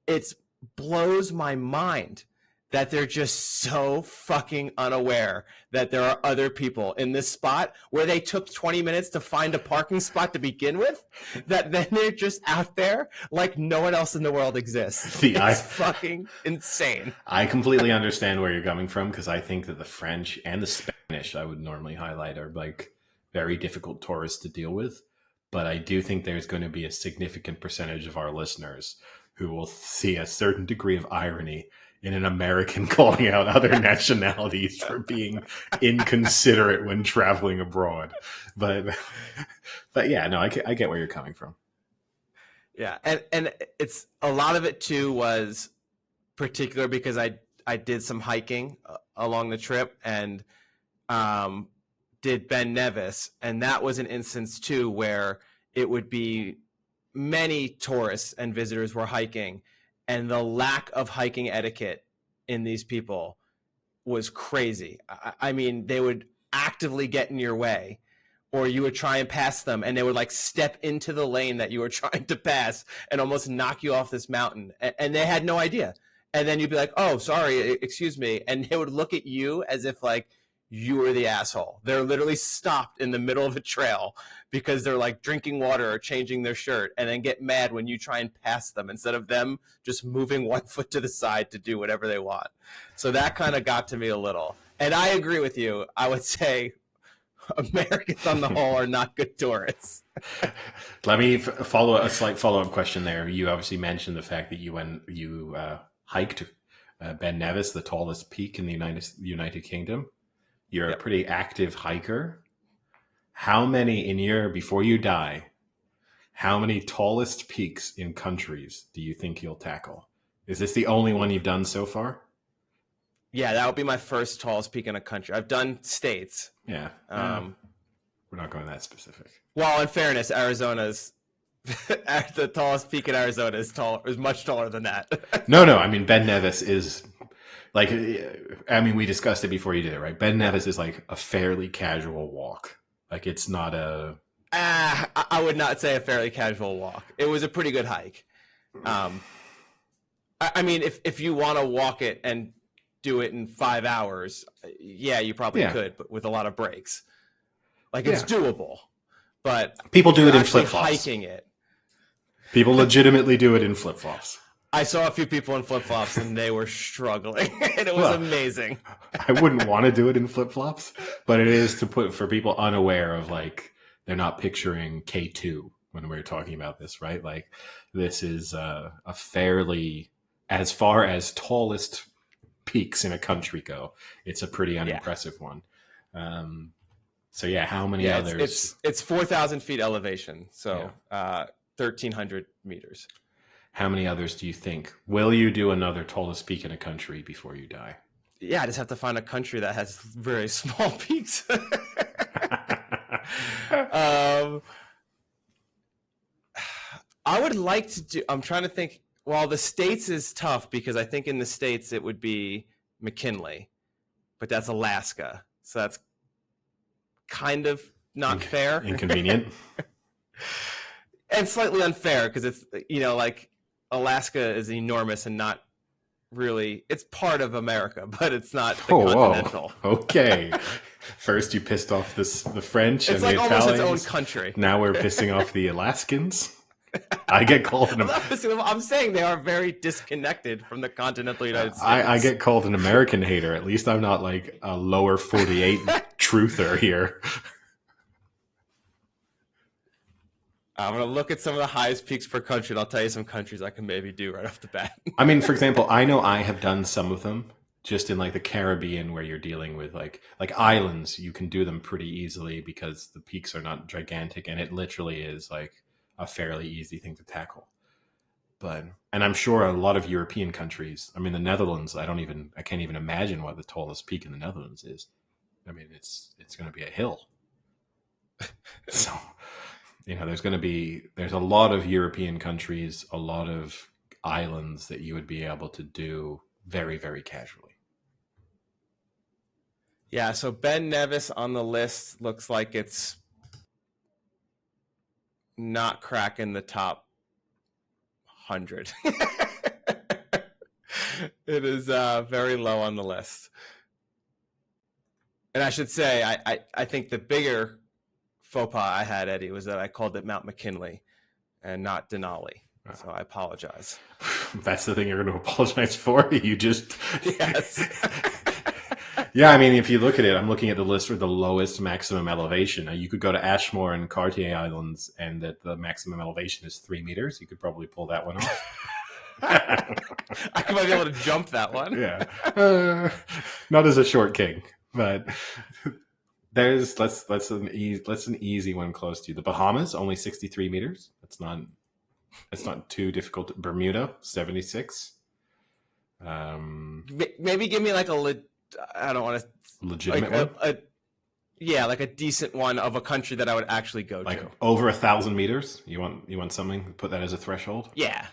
It blows my mind that they're just so fucking unaware that there are other people in this spot where they took 20 minutes to find a parking spot to begin with, that then they're just out there like no one else in the world exists. It's fucking insane.
I completely understand where you're coming from, because I think that the French and the Spanish I would normally highlight are like very difficult tourists to deal with. But I do think there's going to be a significant percentage of our listeners who will see a certain degree of irony in an American calling out other nationalities for being inconsiderate when traveling abroad. But yeah, no, I get where you're coming from.
Yeah, and it's a lot of it too was particular because I did some hiking along the trip and did Ben Nevis, and that was an instance too where it would be many tourists and visitors were hiking, and the lack of hiking etiquette in these people was crazy. I mean, they would actively get in your way, or you would try and pass them, and they would like step into the lane that you were trying to pass and almost knock you off this mountain. And they had no idea. And then you'd be like, oh, sorry, excuse me. And they would look at you as if like you were the asshole. They're literally stopped in the middle of a trail because they're like drinking water or changing their shirt, and then get mad when you try and pass them instead of them just moving one foot to the side to do whatever they want. So that kind of got to me a little. And I agree with you. I would say Americans on the whole are not good tourists.
Let me follow a slight follow-up question there. You obviously mentioned the fact that you hiked Ben Nevis, the tallest peak in the United Kingdom. You're a pretty active hiker. How many before you die, how many tallest peaks in countries do you think you'll tackle? Is this the only one you've done so far?
Yeah, that would be my first tallest peak in a country. I've done states.
Yeah. We're not going that specific.
Well, in fairness, Arizona's the tallest peak in Arizona is much taller than that.
No. I mean, Ben Nevis is like, I mean, we discussed it before you did it, right? Ben Nevis is like a fairly casual walk. Like, it's not a...
I would not say a fairly casual walk. It was a pretty good hike. I mean, if you want to walk it and do it in 5 hours, yeah, you probably could, but with a lot of breaks. Like, it's doable. But
people do it in flip-flops.
Hiking it.
People legitimately do it in flip-flops.
I saw a few people in flip-flops and they were struggling, and it was amazing.
I wouldn't want to do it in flip-flops, but it is to put for people unaware of, like, they're not picturing K2 when we're talking about this, right? Like, this is a fairly, as far as tallest peaks in a country go, it's a pretty unimpressive one. So yeah, how many others?
It's 4,000 feet elevation, so 1,300 meters.
How many others do you think? Will you do another tallest peak in a country before you die?
Yeah, I just have to find a country that has very small peaks. I would like to do, I'm trying to think, well, the States is tough because I think in the States it would be McKinley, but that's Alaska. So that's kind of not fair.
Inconvenient.
And slightly unfair because it's, like Alaska is enormous and not really, it's part of America, but it's not the continental.
Whoa. Okay. First you pissed off the French and the Italians.
It's like almost its own country.
Now we're pissing off the Alaskans. I get called
I'm saying they are very disconnected from the continental United States.
I get called an American hater. At least I'm not like a lower 48 truther here.
I'm going to look at some of the highest peaks per country, and I'll tell you some countries I can maybe do right off the bat.
I mean, for example, I know I have done some of them just in like the Caribbean where you're dealing with like islands. You can do them pretty easily because the peaks are not gigantic, and it literally is like a fairly easy thing to tackle. And I'm sure a lot of European countries, I mean, the Netherlands, I can't even imagine what the tallest peak in the Netherlands is. I mean, it's going to be a hill. So, there's a lot of European countries, a lot of islands that you would be able to do very, very casually.
Yeah. So Ben Nevis on the list looks like it's not cracking the top 100. It is very low on the list. And I should say, I think the bigger faux pas I had, Eddie, was that I called it Mount McKinley and not Denali. So I apologize.
That's the thing you're going to apologize for? You just...
Yes.
Yeah, I mean, if you look at it, I'm looking at the list for the lowest maximum elevation. Now, you could go to Ashmore and Cartier Islands, and that the maximum elevation is 3 meters. You could probably pull that one off.
I might be able to jump that one.
Yeah, not as a short king, but there's that's an easy one close to you. The Bahamas, only 63 meters. That's not too difficult. Bermuda, 76.
Maybe give me like I don't want to
legitimate
one. Like a decent one of a country that I would actually go
like
to.
Over 1,000 meters. You want something? Put that as a threshold.
Yeah.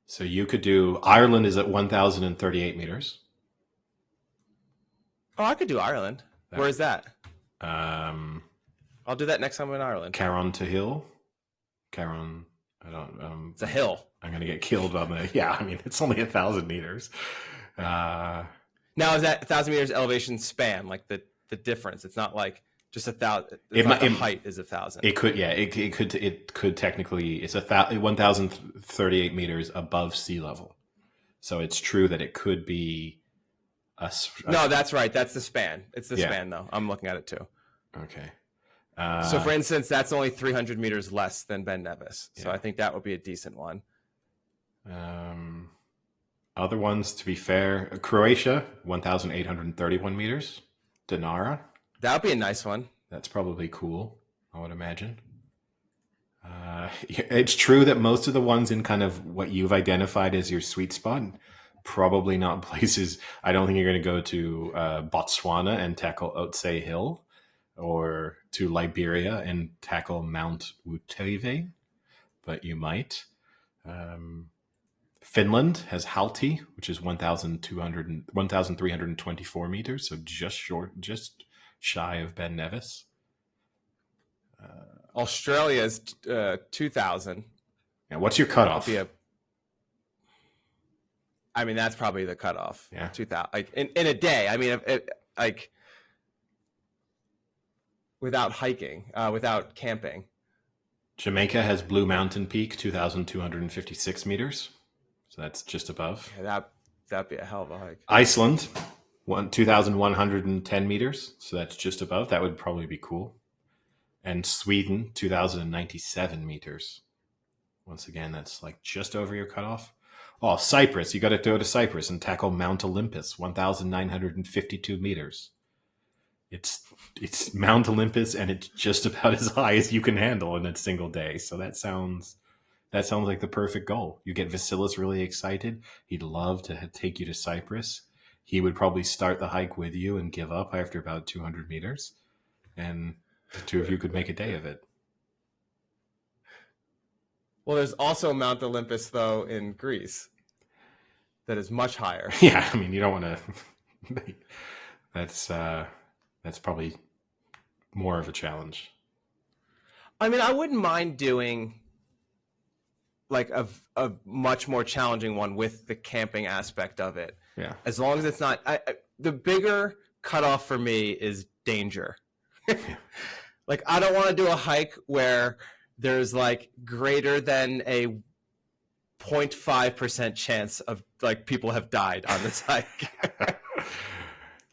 So you could do Ireland is at 1,038 meters.
Oh, I could do Ireland. Where is that?
I'll
do that next time I'm in Ireland.
Caron to Hill. Caron. I don't.
It's a hill.
I'm gonna get killed on the. Yeah, I mean it's only 1,000 meters.
Now is that 1,000 meters elevation span? Like the difference? It's not like just 1,000. Height is 1,000.
It could, yeah. It could technically. It's 1,038 meters above sea level. So it's true that it could be.
No, that's right. That's the span. It's the span, though. I'm looking at it too.
Okay.
So, for instance, that's only 300 meters less than Ben Nevis. So I think that would be a decent one.
Other ones, to be fair, Croatia, 1,831 meters. Dinara.
That would be a nice one.
That's probably cool, I would imagine. It's true that most of the ones in kind of what you've identified as your sweet spot, probably not places. I don't think you're going to go to Botswana and tackle Otse Hill, or to Liberia and tackle Mount Wuteve, but you might. Finland has Halti, which is 1,324 meters, so just shy of Ben Nevis.
Australia is 2,000.
Yeah, what's your cutoff?
I mean, that's probably the cutoff.
Yeah,
2,000. Like in a day. I mean, like without hiking, without camping.
Jamaica has Blue Mountain Peak, 2,256 meters. So that's just above.
Yeah, that'd be a hell of a hike.
Iceland, 2,110 meters. So that's just above. That would probably be cool. And Sweden, 2,097 meters. Once again, that's like just over your cutoff. Oh, Cyprus. You got to go to Cyprus and tackle Mount Olympus, 1,952 meters. It's Mount Olympus, and it's just about as high as you can handle in a single day. So that sounds like the perfect goal. You get Vasilis really excited. He'd love to take you to Cyprus. He would probably start the hike with you and give up after about 200 meters. And the two of you could make a day of it.
Well, there's also Mount Olympus, though, in Greece that is much higher.
Yeah, I mean, you don't want to... That's probably more of a challenge.
I mean, I wouldn't mind doing like a much more challenging one with the camping aspect of it.
Yeah.
As long as it's not... the bigger cutoff for me is danger. Like, I don't want to do a hike where there's like greater than a 0.5% chance of like people have died on this hike.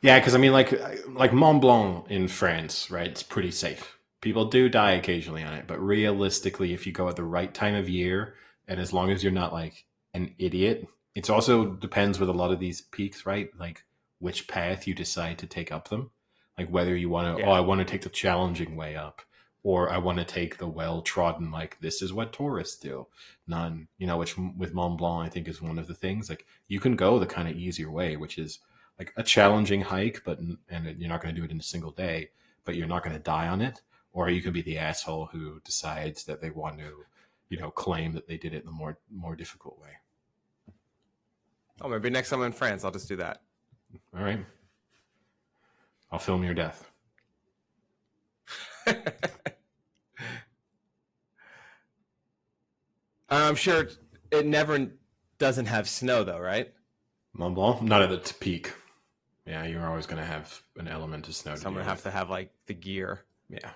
Yeah, because I mean, like Mont Blanc in France, right? It's pretty safe. People do die occasionally on it, but realistically, if you go at the right time of year, and as long as you're not like an idiot, it also depends with a lot of these peaks, right? Like which path you decide to take up them. Like whether you want to, I want to take the challenging way up, or I want to take the well-trodden, like this is what tourists do. None, which with Mont Blanc, I think is one of the things. Like you can go the kind of easier way, which is like a challenging hike, and you're not going to do it in a single day, but you're not going to die on it. Or you can be the asshole who decides that they want to, claim that they did it in a more difficult way.
Oh, maybe next time I'm in France, I'll just do that.
All right. I'll film your death.
I'm sure it never doesn't have snow though, right?
Mont Blanc, not at the peak. Yeah, you're always going to have an element of snow to
So I'm
deal
gonna have
with.
to have like the gear.
Yeah.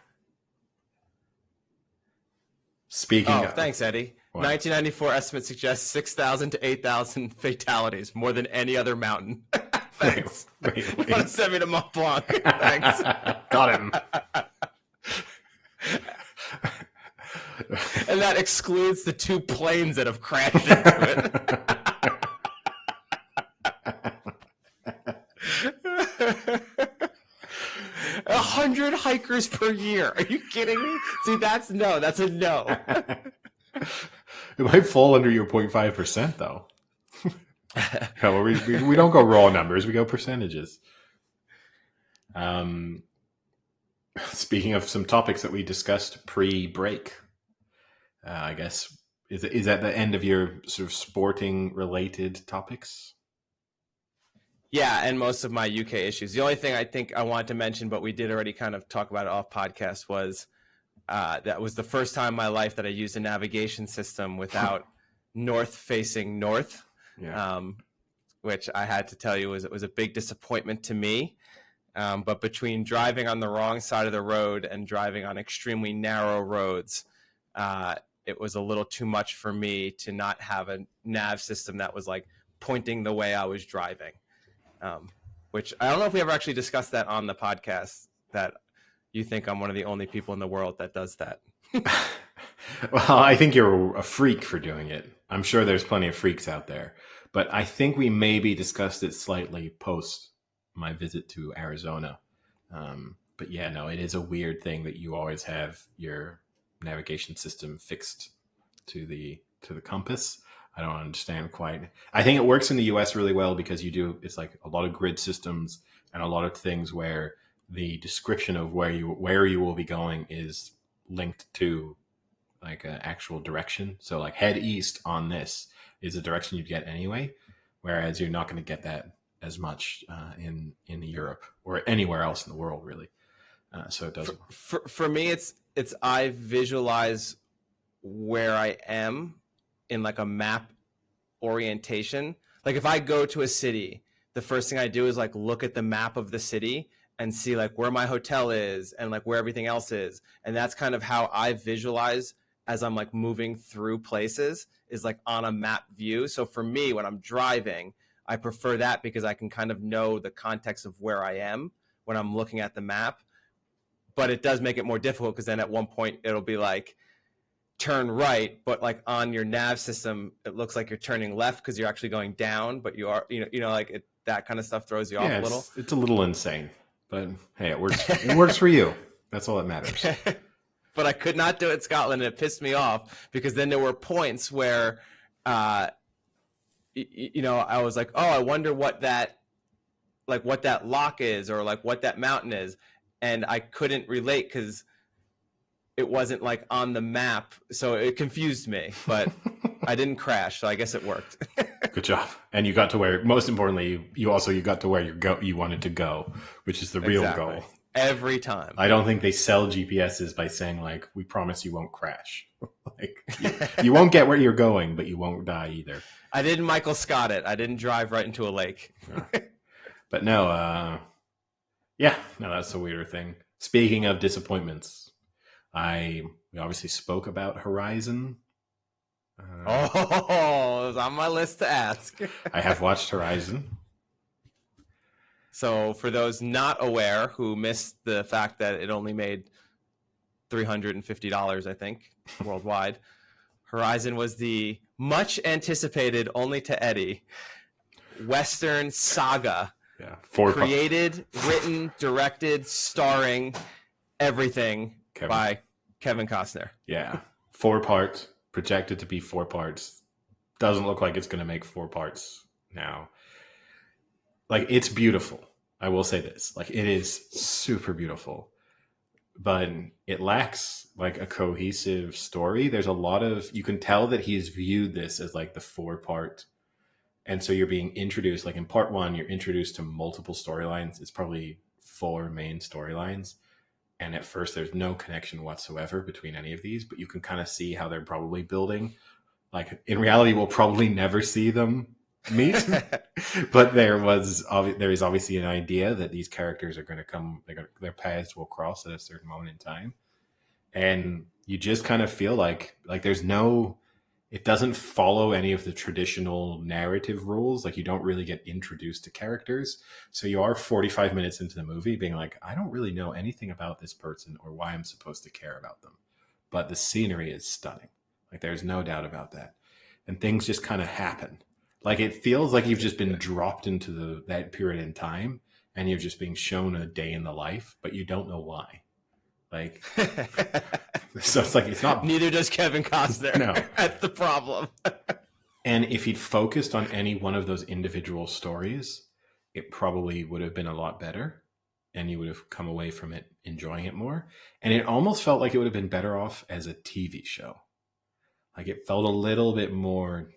Speaking
Oh,
of
thanks, Eddie.
what?
1994 estimate suggests 6,000 to 8,000 fatalities, more than any other mountain.
Wait,
Thanks.
wait,
You want to
wait.
send me to Mont Blanc? Thanks.
Got him.
And that excludes the 2 planes that have crashed into it. 100 hikers per year. Are you kidding me? See, that's a no.
It might fall under your 0.5% though. No, we don't go raw numbers, we go percentages. Speaking of some topics that we discussed pre-break, I guess is that the end of your sort of sporting related topics?
Yeah, and most of my UK issues. The only thing I think I wanted to mention, but we did already kind of talk about it off podcast, was that was the first time in my life that I used a navigation system without north facing north,
Yeah.
which I had to tell you it was a big disappointment to me. But between driving on the wrong side of the road and driving on extremely narrow roads, it was a little too much for me to not have a nav system that was like pointing the way I was driving. Which I don't know if we ever actually discussed that on the podcast, that you think I'm one of the only people in the world that does that.
Well, I think you're a freak for doing it. I'm sure there's plenty of freaks out there, but I think we maybe discussed it slightly post my visit to Arizona. But yeah, no, it is a weird thing that you always have your navigation system fixed to the compass. I don't understand quite. I think it works in the US really well because it's like a lot of grid systems and a lot of things where the description of where you will be going is linked to like an actual direction. So like head east on this is a direction you'd get anyway, whereas you're not going to get that as much in Europe or anywhere else in the world really. So it does.
For me, it's I visualize where I am in like a map orientation. Like if I go to a city, the first thing I do is like look at the map of the city and see like where my hotel is and like where everything else is. And that's kind of how I visualize as I'm like moving through places, is like on a map view. So for me, when I'm driving, I prefer that because I can kind of know the context of where I am when I'm looking at the map. But it does make it more difficult because then at one point it'll be like turn right, but like on your nav system it looks like you're turning left because you're actually going down, but you are like that kind of stuff throws you off a little.
It's a little insane, but hey, it works. It works for you. That's all that matters.
But I could not do it in Scotland, and it pissed me off because then there were points where I was like, oh, I wonder what that lock is, or like what that mountain is, and I couldn't relate because it wasn't like on the map, so it confused me. But I didn't crash, so I guess it worked.
Good job. And you got to where, most importantly, you got to where you wanted to go, which is the real goal.
Every time.
I don't think they sell GPSs by saying like, we promise you won't crash. Like you won't get where you're going, but you won't die either.
I didn't Michael Scott it. I didn't drive right into a lake.
But no, that's a weirder thing. Speaking of disappointments, we obviously spoke about Horizon.
It was on my list to ask.
I have watched Horizon.
So for those not aware who missed the fact that it only made $350, I think, worldwide, Horizon was the much anticipated, only to Eddie, Western saga.
Yeah,
created, written, directed, starring, everything by Kevin Costner.
Yeah, 4 parts, projected to be 4 parts. Doesn't look like it's going to make 4 parts now. Like, it's beautiful. I will say this. Like, it is super beautiful. But it lacks, like, a cohesive story. There's a lot of... You can tell that he's viewed this as, like, the 4-part. And so you're being introduced... Like, in part 1, you're introduced to multiple storylines. It's probably 4 main storylines. And at first, there's no connection whatsoever between any of these. But you can kind of see how they're probably building Like in reality, we'll probably never see them meet, but there is obviously an idea that these characters are going to come, their paths will cross at a certain moment in time, and you just kind of feel like there's no, it doesn't follow any of the traditional narrative rules. Like you don't really get introduced to characters, so you are 45 minutes into the movie being like, I don't really know anything about this person or why I'm supposed to care about them, but the scenery is stunning. Like there's no doubt about that, and things just kind of happen. Like it feels like you've just been dropped into that period in time, and you're just being shown a day in the life, but you don't know why. Like, so it's like, it's not.
Neither does Kevin Costner.
No.
That's the problem.
And if he'd focused on any one of those individual stories, it probably would have been a lot better, and you would have come away from it enjoying it more. And it almost felt like it would have been better off as a TV show. Like it felt a little bit more.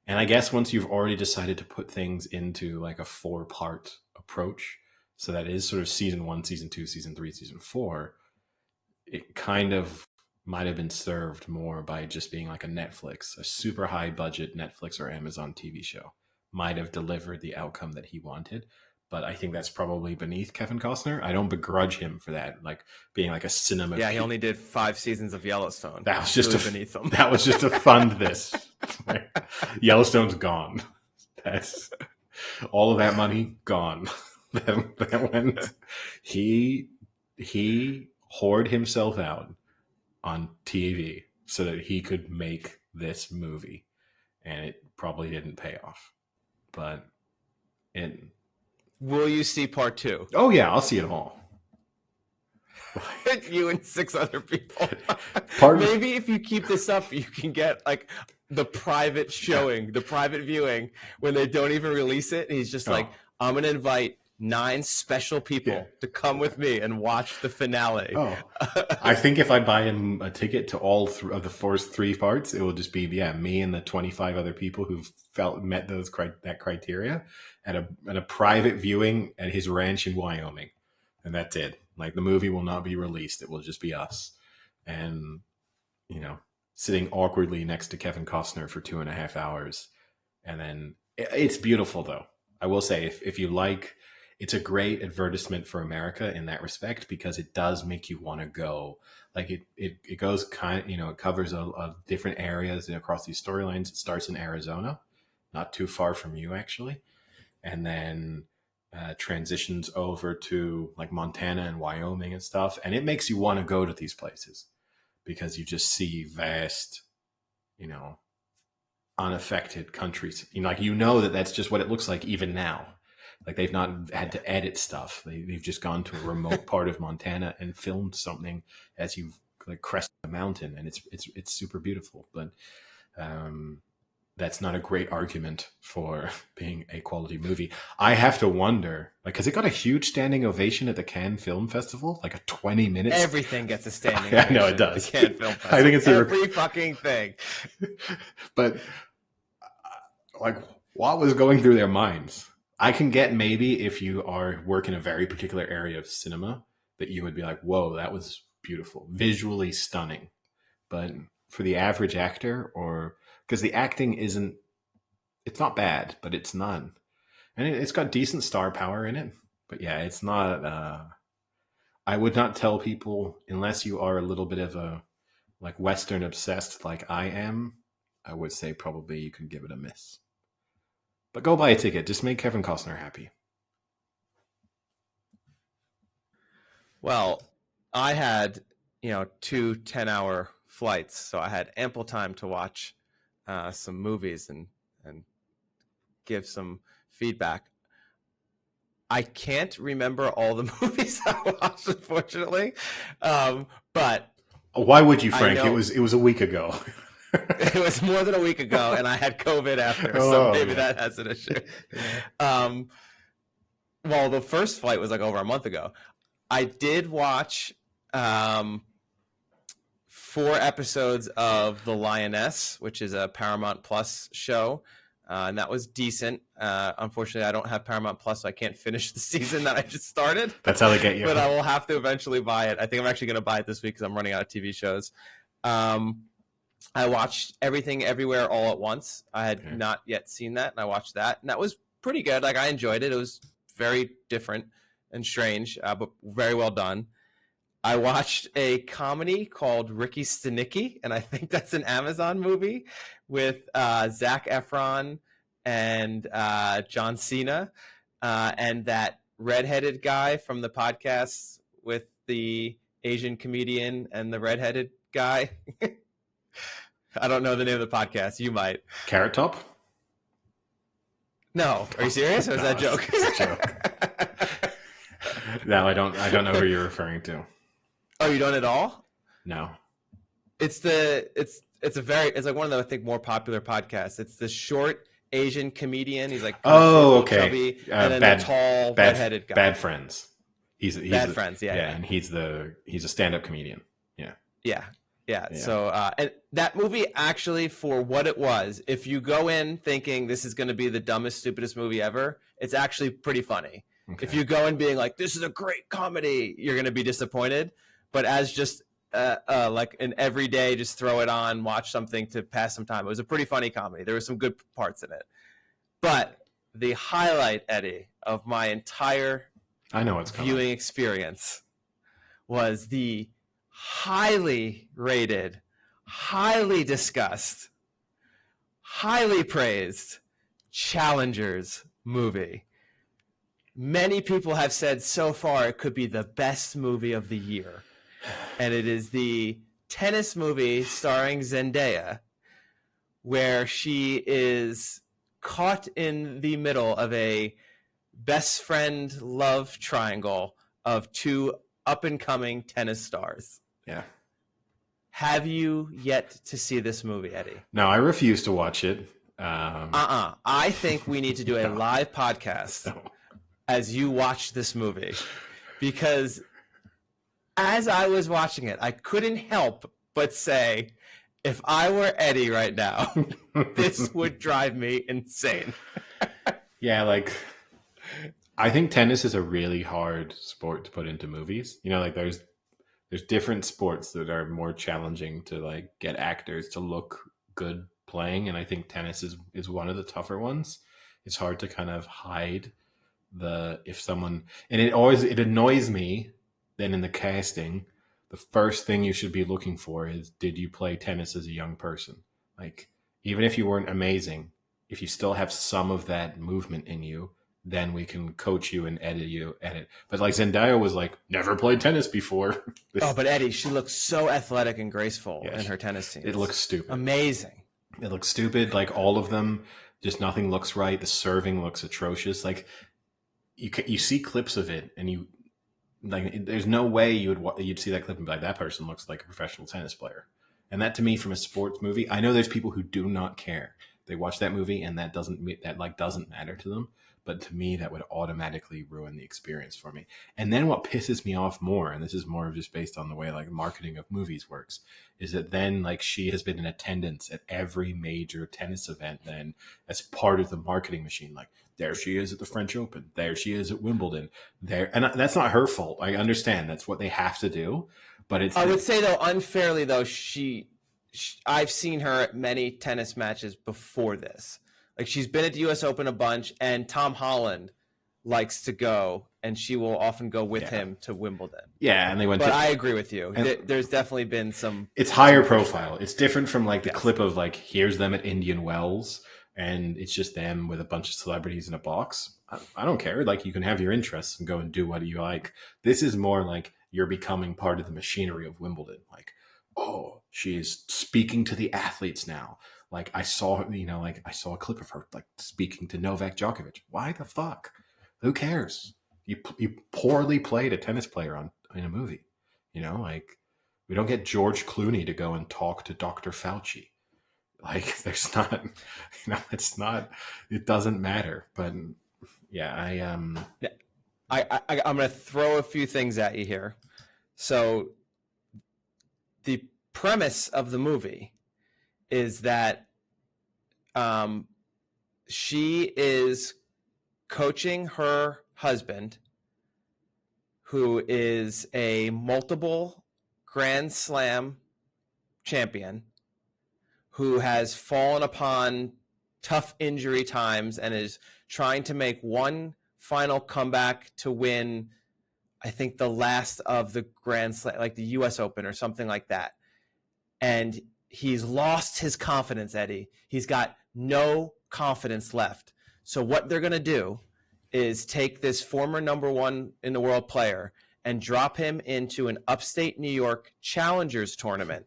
And I guess once you've already decided to put things into like a 4-part approach, so that is sort of season 1, season 2, season 3, season 4, it kind of might have been served more by just being like a super high budget Netflix or Amazon TV show. Might have delivered the outcome that he wanted. But I think that's probably beneath Kevin Costner. I don't begrudge him for that, like being like a cinema.
Yeah, he only did 5 seasons of Yellowstone.
That was just
really beneath him.
That was just to fund this. Yellowstone's gone. That's all of that money gone. that went. He whored himself out on TV so that he could make this movie, and it probably didn't pay off. But it.
Will you see part 2?
Oh yeah, I'll see it all.
You and 6 other people.
Pardon?
Maybe if you keep this up, you can get like the private showing, the private viewing when they don't even release it. And he's just like, I'm going to invite 9 special people to come with me and watch the finale.
Oh, I think if I buy him a ticket to all of the first 3 parts, it will just be me and the 25 other people who've met that criteria at a private viewing at his ranch in Wyoming, and that's it. Like the movie will not be released; it will just be us, and sitting awkwardly next to Kevin Costner for 2.5 hours, and then it's beautiful. Though I will say, if you like. It's a great advertisement for America in that respect, because it does make you want to go. Like it goes it covers a different areas across these storylines. It starts in Arizona, not too far from you actually, and then transitions over to like Montana and Wyoming and stuff. And it makes you want to go to these places because you just see vast, unaffected countries. That's just what it looks like even now. Like they've not had to edit stuff. They've just gone to a remote part of Montana and filmed something as you've like crested a mountain, and it's super beautiful. But that's not a great argument for being a quality movie. I have to wonder, because it got a huge standing ovation at the Cannes Film Festival, like a 20 minutes.
Everything gets a standing ovation.
I know it does.
The Cannes Film Festival.
I think it's
every fucking thing.
But like, what was going through their minds? I can get maybe if you work in a very particular area of cinema that you would be like, whoa, that was beautiful, visually stunning. But for the average actor, because the acting it's not bad, but it's none. And it's got decent star power in it. But yeah, it's not, I would not tell people, unless you are a little bit of a like Western obsessed like I am, I would say probably you can give it a miss. But go buy a ticket. Just make Kevin Costner happy.
Well, I had, 2 10-hour flights, so I had ample time to watch some movies and give some feedback. I can't remember all the movies I watched, unfortunately, but
why would you, Frank? It was a week ago.
It was more than a week ago, and I had COVID after, so maybe that has an issue. Well, the first flight was like over a month ago. I did watch 4 episodes of The Lioness, which is a Paramount Plus show, and that was decent. Unfortunately, I don't have Paramount Plus, so I can't finish the season that I just started.
That's how they get you.
But I will have to eventually buy it. I think I'm actually going to buy it this week because I'm running out of TV shows. I watched Everything Everywhere All at Once. I had
Okay.
not yet seen that, and I watched that, and that was pretty good. Like, I enjoyed it. It was very different and strange, but very well done. I watched a comedy called Ricky Stenicki, and I think that's an Amazon movie with Zac Efron and John Cena, and that redheaded guy from the podcast with the Asian comedian and the redheaded guy. I don't know the name of the podcast. You might.
Carrot Top?
No. Are you serious? Or is that a joke?
It's a joke. No, I don't know who you're referring to.
Oh, you don't at all?
No.
It's like one of the, I think, more popular podcasts. It's the short Asian comedian. He's like
okay.
Chubby, and then the tall redheaded guy.
Bad Friends. He's
Bad Friends. Yeah,
and he's a stand-up comedian.
Yeah. So, and that movie, actually, for what it was, if you go in thinking this is going to be the dumbest, stupidest movie ever, it's actually pretty funny. Okay. If you go in being like, this is a great comedy, you're going to be disappointed. But as just like an everyday, just throw it on, watch something to pass some time, it was a pretty funny comedy. There were some good parts in it. But the highlight, Eddie, of my entire viewing experience was the highly rated, highly discussed, highly praised Challengers movie. Many people have said so far it could be the best movie of the year. And it is the tennis movie starring Zendaya, where she is caught in the middle of a best friend love triangle of two up-and-coming tennis stars.
Yeah.
Have you yet to see this movie, Eddie?
No, I refuse to watch it.
I think we need to do a live podcast as you watch this movie. Because as I was watching it, I couldn't help but say, if I were Eddie right now, this would drive me insane.
Yeah, like, I think tennis is a really hard sport to put into movies. You know, like there's different sports that are more challenging to like get actors to look good playing, and I think tennis is one of the tougher ones. It's hard to kind of hide if someone, and it annoys me then in the casting, the first thing you should be looking for is, did you play tennis as a young person? Like, even if you weren't amazing, if you still have some of that movement in you, then we can coach you and edit. But like Zendaya was like, never played tennis before.
But Eddie, she looks so athletic and graceful in her tennis scenes.
It looks stupid.
Amazing.
It looks stupid. Like all of them, just nothing looks right. The serving looks atrocious. Like you see clips of it and you like, there's no way you'd see that clip and be like, that person looks like a professional tennis player. And that to me, from a sports movie, I know there's people who do not care. They watch that movie and that doesn't matter to them. But to me, that would automatically ruin the experience for me. And then what pisses me off more, and this is more just based on the way like marketing of movies works, is that then like she has been in attendance at every major tennis event then as part of the marketing machine. Like, there she is at the French Open. There she is at Wimbledon. There, and that's not her fault. I understand that's what they have to do. But I
would say, though, unfairly, though, I've seen her at many tennis matches before this. Like, she's been at the U.S. Open a bunch, and Tom Holland likes to go, and she will often go with him to Wimbledon.
Yeah, and they went.
But I agree with you. There's definitely been some.
It's higher profile. It's different from like the clip of like, here's them at Indian Wells, and it's just them with a bunch of celebrities in a box. I don't care. Like, you can have your interests and go and do what you like. This is more like you're becoming part of the machinery of Wimbledon. Like, oh, she is speaking to the athletes now. Like, I saw a clip of her like speaking to Novak Djokovic. Why the fuck? Who cares? You poorly played a tennis player in a movie. You know, like, we don't get George Clooney to go and talk to Dr. Fauci. Like, there's not, it doesn't matter. But yeah, I'm
going to throw a few things at you here. So the premise of the movie is that she is coaching her husband, who is a multiple Grand Slam champion, who has fallen upon tough injury times and is trying to make one final comeback to win, I think, the last of the Grand Slam, like the US Open or something like that. And he's lost his confidence, Eddie. He's got no confidence left. So what they're going to do is take this former number one in the world player and drop him into an upstate New York Challengers tournament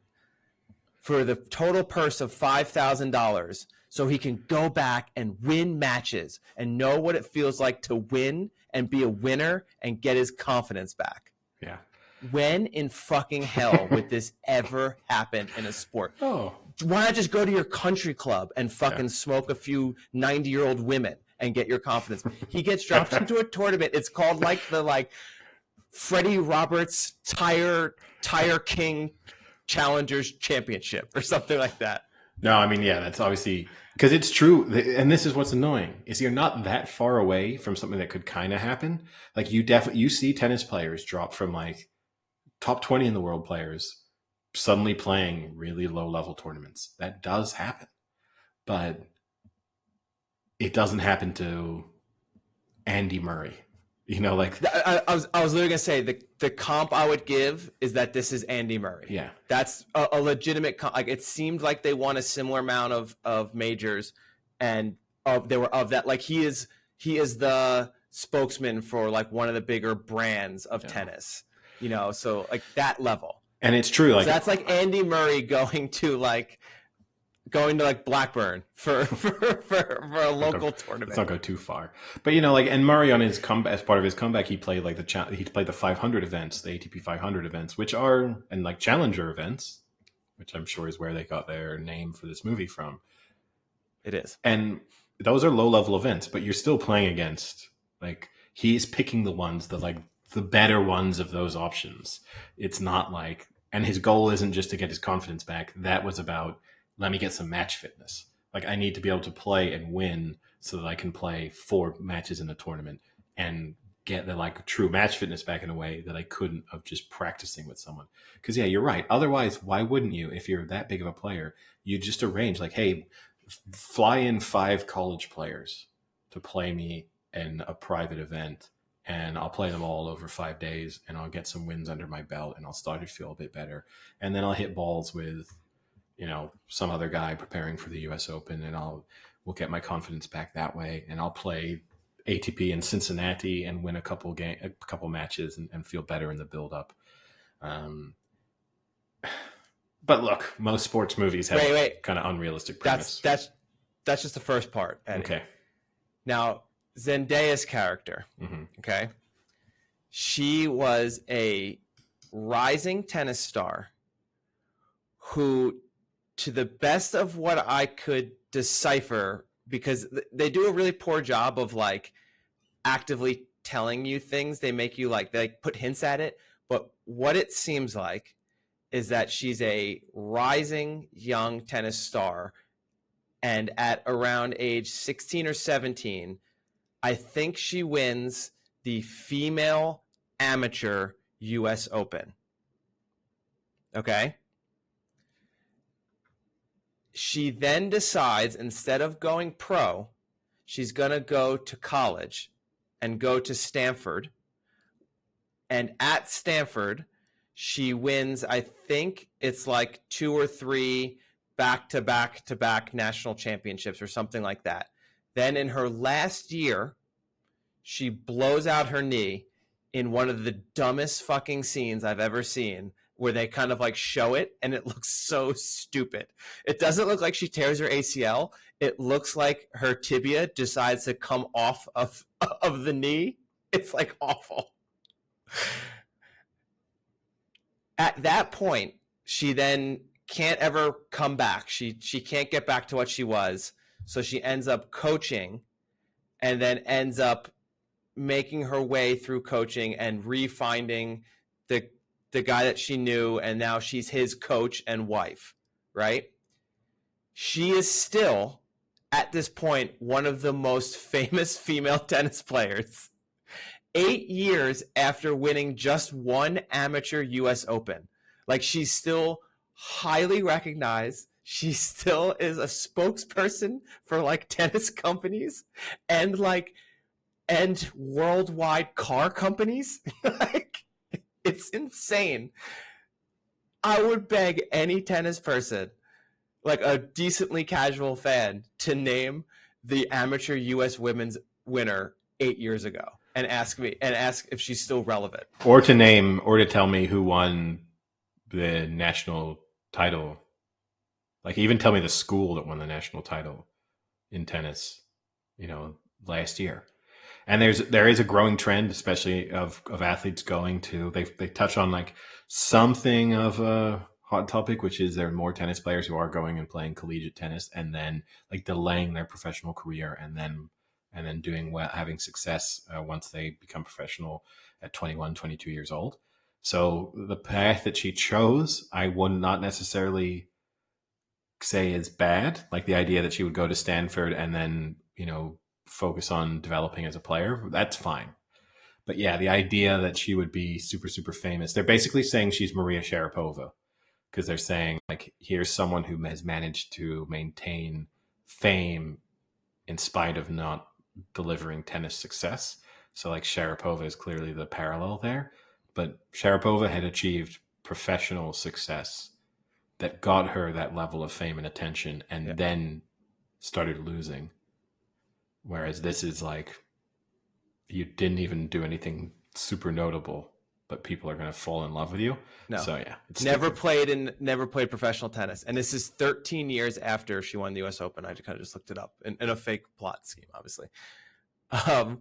for the total purse of $5,000 so he can go back and win matches and know what it feels like to win and be a winner and get his confidence back.
Yeah.
When in fucking hell would this ever happen in a sport?
Oh.
Why not just go to your country club and fucking smoke a few 90-year-old women and get your confidence? He gets dropped into a tournament. It's called like the Freddie Roberts Tire King Challengers Championship or something like that.
No, I mean, yeah, that's obviously because it's true. And this is what's annoying is you're not that far away from something that could kind of happen. Like you see tennis players drop from like top 20 in the world players suddenly playing really low level tournaments. That does happen, but it doesn't happen to Andy Murray. You know, like
I was literally gonna say the comp I would give is that this is Andy Murray.
Yeah,
that's a legitimate comp. Like it seemed like they won a similar amount of majors, and they were of that. Like he is the spokesman for like one of the bigger brands of tennis. You know, so like that level.
And it's true. Like
so that's like Andy Murray going to Blackburn for a local tournament.
Let's not go too far. But you know, like, and Murray on his comeback, as part of his comeback, he played like he played the 500 events, the ATP 500 events, which are and like challenger events, which I'm sure is where they got their name for this movie from.
It is,
and those are low level events, but you're still playing against like he's picking the ones that like the better ones of those options. It's not like, and his goal isn't just to get his confidence back. That was about, let me get some match fitness. Like I need to be able to play and win so that I can play 4 matches in a tournament and get the like true match fitness back in a way that I couldn't of just practicing with someone. Cause yeah, you're right. Otherwise, why wouldn't you, if you're that big of a player, you just arrange like, hey, fly in 5 college players to play me in a private event. And I'll play them all over 5 days and I'll get some wins under my belt and I'll start to feel a bit better. And then I'll hit balls with, you know, some other guy preparing for the US Open and we'll get my confidence back that way. And I'll play ATP in Cincinnati and win a couple matches and feel better in the build up. But look, most sports movies have kind of unrealistic premise.
That's just the first part, Eddie.
Okay.
Now, Zendaya's character, okay? She was a rising tennis star who, to the best of what I could decipher, because they do a really poor job of like actively telling you things. They make you they put hints at it. But what it seems like is that she's a rising young tennis star. And at around age 16 or 17, I think she wins the female amateur US Open. Okay? She then decides, instead of going pro, she's going to go to college and go to Stanford. And at Stanford, she wins, I think it's like 2 or 3 back-to-back national championships or something like that. Then in her last year, she blows out her knee in one of the dumbest fucking scenes I've ever seen, where they kind of like show it and it looks so stupid. It doesn't look like she tears her ACL. It looks like her tibia decides to come off of the knee. It's like awful. At that point, she then can't ever come back. She can't get back to what she was. So she ends up coaching and then ends up making her way through coaching and refinding the guy that she knew, and now she's his coach and wife, right? She is still, at this point, one of the most famous female tennis players. 8 years after winning just one amateur US Open. Like, she's still highly recognized. she still is a spokesperson for like tennis companies and worldwide car companies. Like, it's insane. I would beg any tennis person, like a decently casual fan, to name the amateur US women's winner 8 years ago and ask if she's still relevant.
Or to tell me who won the national title. Like, even tell me the school that won the national title in tennis, last year. And there is a growing trend, especially of athletes going to, they touch on like something of a hot topic, which is there are more tennis players who are going and playing collegiate tennis and then like delaying their professional career and then doing well, having success once they become professional at 21, 22 years old. So the path that she chose, I would not necessarily say is bad. Like the idea that she would go to Stanford and then, focus on developing as a player, that's fine. But yeah, the idea that she would be super, super famous, they're basically saying she's Maria Sharapova, because they're saying like, here's someone who has managed to maintain fame in spite of not delivering tennis success. So like Sharapova is clearly the parallel there, but Sharapova had achieved professional success that got her that level of fame and attention and then started losing. Whereas this is like, you didn't even do anything super notable, but people are going to fall in love with you.
No.
So yeah,
it's never played professional tennis. And this is 13 years after she won the US Open. I kind of just looked it up in a fake plot scheme, obviously. And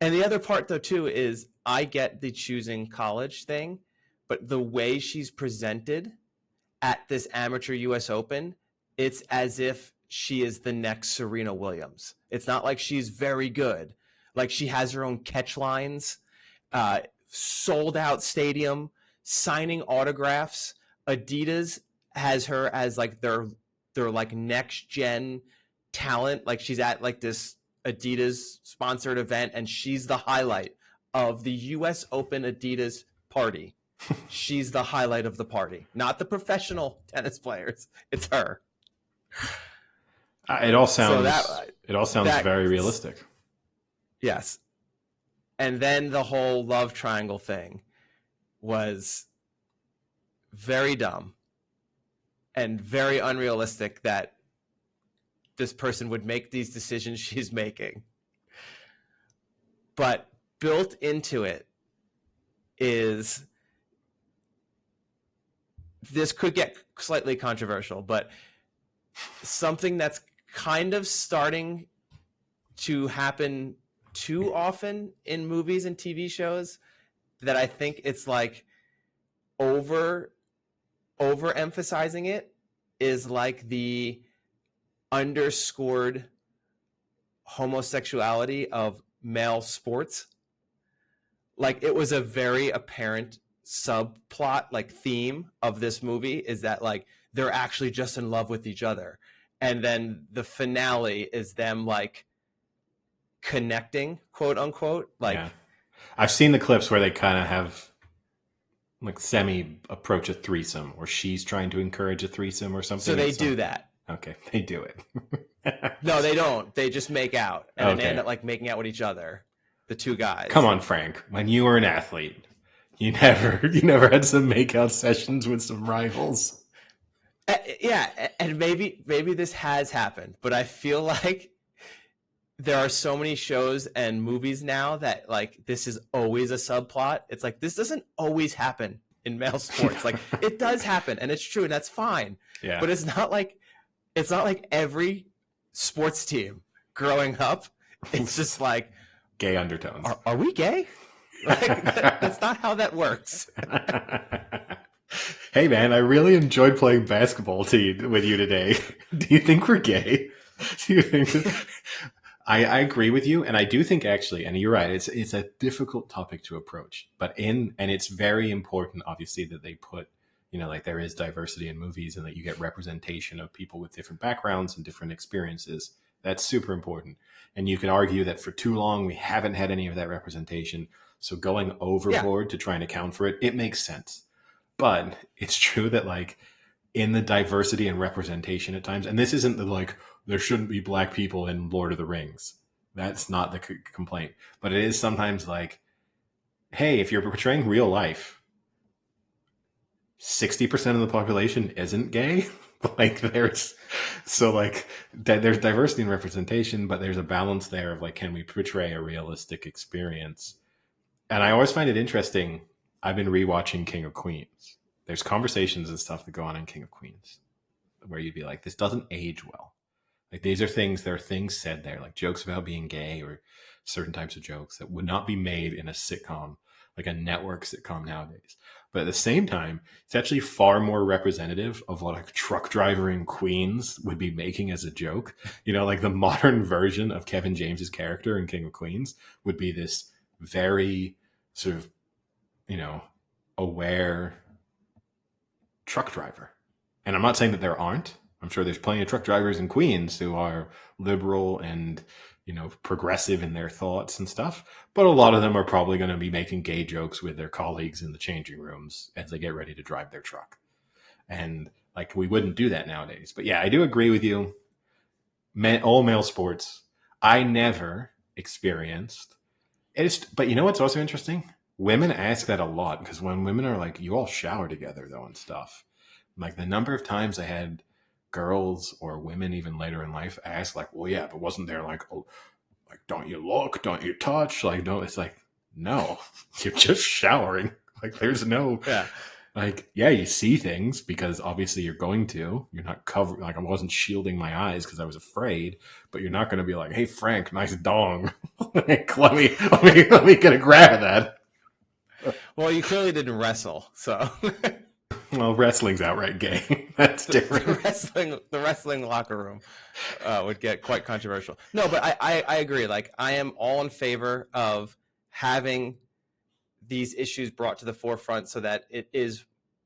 the other part though too is I get the choosing college thing, but the way she's presented at this amateur US Open, it's as if she is the next Serena Williams. It's not like she's very good. Like, she has her own catch lines, sold out stadium, signing autographs. Adidas has her as like their like next gen talent. Like, she's at like this Adidas sponsored event and she's the highlight of the US Open Adidas party. She's the highlight of the party, not the professional tennis players. It's her.
It all sounds very realistic.
Yes. And then the whole love triangle thing was very dumb and very unrealistic that this person would make these decisions she's making. But built into it is, this could get slightly controversial, but something that's kind of starting to happen too often in movies and TV shows, that I think it's like overemphasizing it, is like the underscored homosexuality of male sports. Like, it was a very apparent subplot, like theme of this movie, is that like they're actually just in love with each other, and then the finale is them like connecting, quote unquote. Like, yeah.
I've seen the clips where they kind of have like semi approach a threesome, or she's trying to encourage a threesome or something.
So they do that.
Okay, they do it.
No, they don't. They just make out, and then they end up like making out with each other, the two guys.
Come on, Frank. When you were an athlete, you never had some makeout sessions with some rivals.
Yeah, and maybe this has happened, but I feel like there are so many shows and movies now that like this is always a subplot. It's like, this doesn't always happen in male sports. Like, it does happen, and it's true, and that's fine.
Yeah.
But it's not like every sports team growing up. It's just like
gay undertones.
Are we gay? Like, that's not how that works.
Hey man, I really enjoyed playing basketball with you today. Do you think we're gay? Do you think? I agree with you, and I do think actually, and you're right, it's a difficult topic to approach, and it's very important, obviously, that they put, like there is diversity in movies and that you get representation of people with different backgrounds and different experiences. That's super important. And you can argue that for too long we haven't had any of that representation. So going overboard to try and account for it, it makes sense. But it's true that like in the diversity and representation at times. And this isn't the like, there shouldn't be black people in Lord of the Rings. That's not the complaint. But it is sometimes like, hey, if you're portraying real life, 60% of the population isn't gay. Like there's diversity and representation, but there's a balance there of like, can we portray a realistic experience? And I always find it interesting. I've been rewatching King of Queens. There's conversations and stuff that go on in King of Queens where you'd be like, this doesn't age well. Like there are things said there, like jokes about being gay or certain types of jokes that would not be made in a sitcom, like a network sitcom nowadays. But at the same time, it's actually far more representative of what a truck driver in Queens would be making as a joke. You know, like the modern version of Kevin James's character in King of Queens would be this very sort of, you know, aware truck driver. And I'm not saying that there aren't. I'm sure there's plenty of truck drivers in Queens who are liberal and, you know, progressive in their thoughts and stuff. But a lot of them are probably going to be making gay jokes with their colleagues in the changing rooms as they get ready to drive their truck. And like, we wouldn't do that nowadays. But yeah, I do agree with you. All male sports, I never experienced it. But you know what's also interesting? Women ask that a lot because when women are like, you all shower together though and stuff. Like the number of times I had girls or women even later in life ask like, well, yeah, but wasn't there like, oh, like, don't you look, don't you touch? Like, no, it's like, no, you're just showering. Like there's no, like, yeah, you see things because obviously you're not covered. Like I wasn't shielding my eyes because I was afraid, but you're not going to be like, hey, Frank, nice dong. Like, let me get a grab of that.
Well, you clearly didn't wrestle, so.
Well, wrestling's outright gay. That's different.
The wrestling locker room would get quite controversial. No, but I agree. Like, I am all in favor of having these issues brought to the forefront so that it is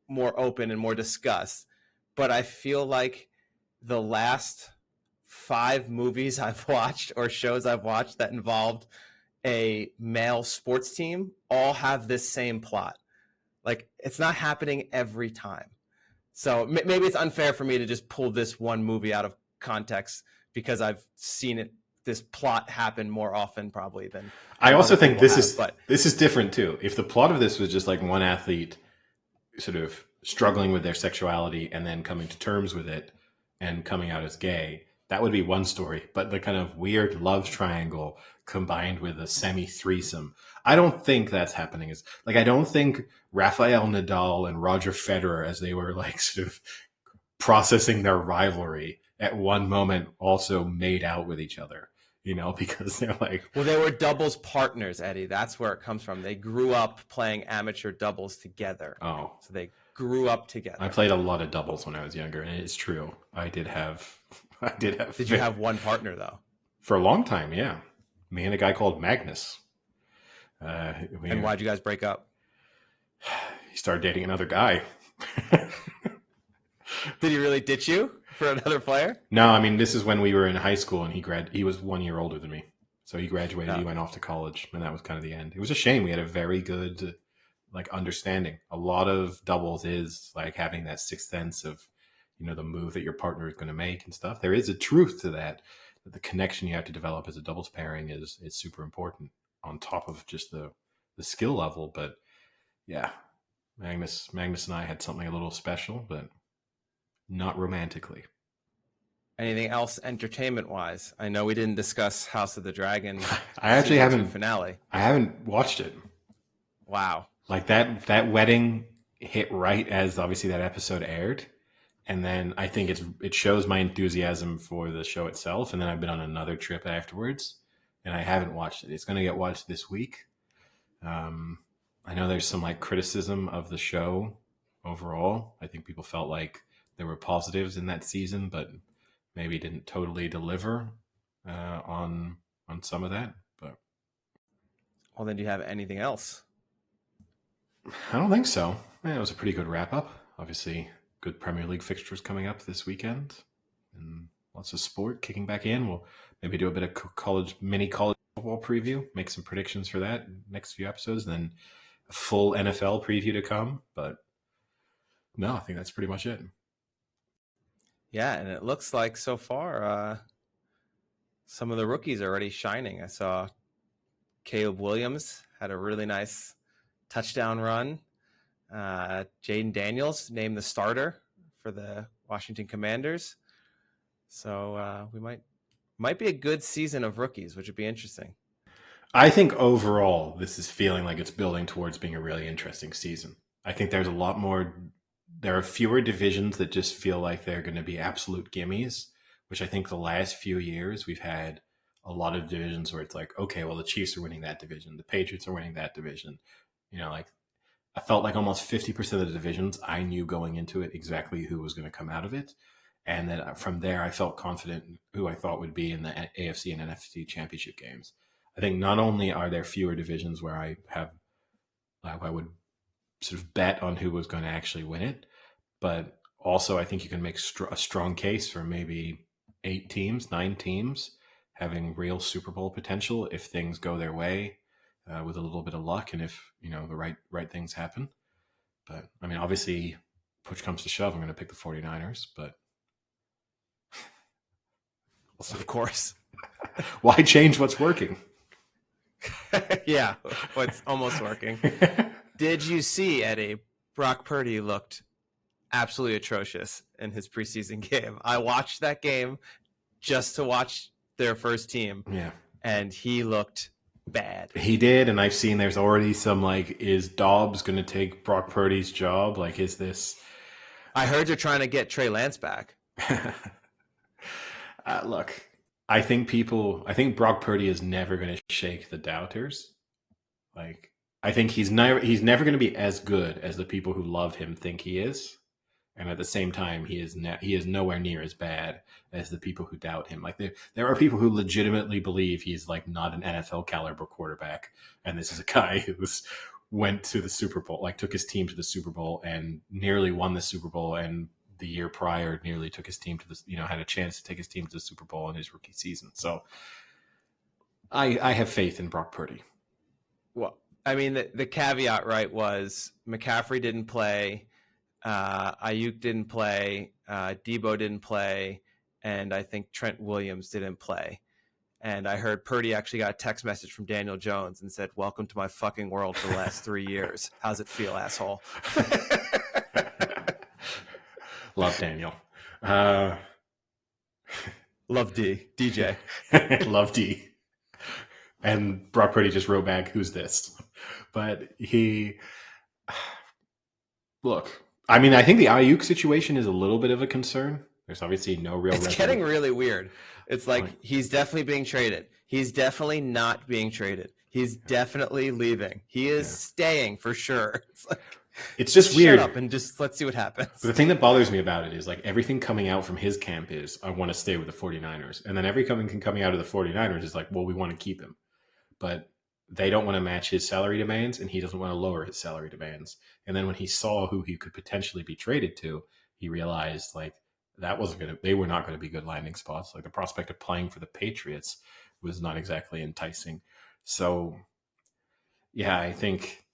more open and more discussed. But I feel like the last 5 movies I've watched or shows I've watched that involved a male sports team all have this same plot. Like, it's not happening every time. So maybe it's unfair for me to just pull this one movie out of context because I've seen this plot happen more often probably than
I also think this is different too. If the plot of this was just like one athlete sort of struggling with their sexuality and then coming to terms with it and coming out as gay, that would be one story. But the kind of weird love triangle combined with a semi-threesome, I don't think that's happening. I don't think Rafael Nadal and Roger Federer, as they were like sort of processing their rivalry at one moment, also made out with each other, you know, because they're like...
Well, they were doubles partners, Eddie. That's where it comes from. They grew up playing amateur doubles together.
Oh.
So they grew up together.
I played a lot of doubles when I was younger, and it's true. I did have... Did
you have one partner, though?
For a long time, yeah. Me and a guy called Magnus.
And why'd you guys break up?
He started dating another guy.
Did he really ditch you for another player?
No, I mean, this is when we were in high school, and he was 1 year older than me. So he graduated, He went off to college, and that was kind of the end. It was a shame. We had a very good understanding. A lot of doubles is like having that sixth sense of, you know, the move that your partner is going to make and stuff. There is a truth to that the connection you have to develop as a doubles pairing is super important on top of just the skill level. But yeah, Magnus and I had something a little special, but not romantically.
Anything else entertainment wise? I know we didn't discuss House of the Dragon.
I actually haven't
finale.
I haven't watched it.
Wow.
Like that wedding hit right as obviously that episode aired. And then I think it shows my enthusiasm for the show itself. And then I've been on another trip afterwards, and I haven't watched it. It's going to get watched this week. I know there's some criticism of the show overall. I think people felt like there were positives in that season, but maybe didn't totally deliver on some of that. But
well, then do you have anything else?
I don't think so. Yeah, it was a pretty good wrap up. Obviously, good Premier League fixtures coming up this weekend, and lots of sport kicking back in. We'll maybe do a bit of mini college football preview, make some predictions for that next few episodes, then a full NFL preview to come. But no, I think that's pretty much it.
Yeah, and it looks like so far some of the rookies are already shining. I saw Caleb Williams had a really nice touchdown run. Jaden Daniels named the starter for the Washington Commanders. So we might be a good season of rookies, which would be interesting.
I think overall, this is feeling like it's building towards being a really interesting season. I think there's a lot more. There are fewer divisions that just feel like they're going to be absolute gimmies, which I think the last few years we've had a lot of divisions where it's like, okay, well, the Chiefs are winning that division, the Patriots are winning that division. Like I felt like almost 50% of the divisions I knew going into it exactly who was going to come out of it. And then from there, I felt confident who I thought would be in the AFC and NFC championship games. I think not only are there fewer divisions where I would sort of bet on who was going to actually win it, but also I think you can make a strong case for maybe 8 teams, 9 teams having real Super Bowl potential if things go their way with a little bit of luck and if the right things happen. But I mean, obviously, push comes to shove, I'm going to pick the 49ers, but
we'll see. Of course.
Why change what's working?
Yeah, what's almost working. Did you see, Eddie, Brock Purdy looked absolutely atrocious in his preseason game. I watched that game just to watch their first team.
Yeah.
And he looked bad.
He did, and I've seen there's already some is Dobbs going to take Brock Purdy's job? Is this...
I heard you're trying to get Trey Lance back.
Look, I think Brock Purdy is never going to shake the doubters. I think he's never going to be as good as the people who love him think he is. And at the same time, he is nowhere near as bad as the people who doubt him. There are people who legitimately believe he's not an NFL caliber quarterback, and this is a guy who went to the Super Bowl, took his team to the Super Bowl and nearly won the Super Bowl, and the year prior nearly took his team to the had a chance to take his team to the Super Bowl in his rookie season. So I have faith in Brock Purdy.
Well, I mean, the caveat, right, was McCaffrey didn't play. Aiyuk didn't play, Debo didn't play, and I think Trent Williams didn't play. And I heard Purdy actually got a text message from Daniel Jones and said, "Welcome to my fucking world for the last 3 years. How's it feel, asshole?"
Love Daniel.
Love DJ.
Love D. And Brock Purdy just wrote back, "Who's this?" But look. I mean, I think the Aiyuk situation is a little bit of a concern. There's obviously no real...
It's getting really weird. It's he's definitely being traded. He's definitely not being traded. He's definitely leaving. He is staying for sure.
It's just weird.
Shut up and just let's see what happens.
But the thing that bothers me about it is everything coming out from his camp is, I want to stay with the 49ers. And then everything coming out of the 49ers is well, we want to keep him. But they don't want to match his salary demands, and he doesn't want to lower his salary demands. And then when he saw who he could potentially be traded to, he realized they were not going to be good landing spots. The prospect of playing for the Patriots was not exactly enticing. So, yeah, I think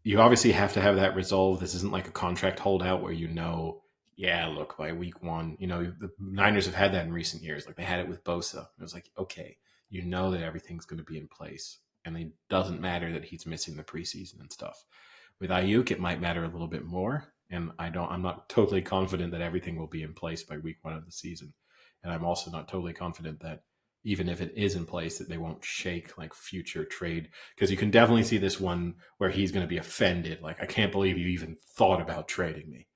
you obviously have to have that resolve. This isn't like a contract holdout where look, by week 1, the Niners have had that in recent years. They had it with Bosa. It was okay, that everything's going to be in place. And it doesn't matter that he's missing the preseason and stuff. With Aiyuk, it might matter a little bit more. And I'm not totally confident that everything will be in place by week 1 of the season. And I'm also not totally confident that even if it is in place, that they won't shake future trade. Because you can definitely see this one where he's going to be offended. I can't believe you even thought about trading me.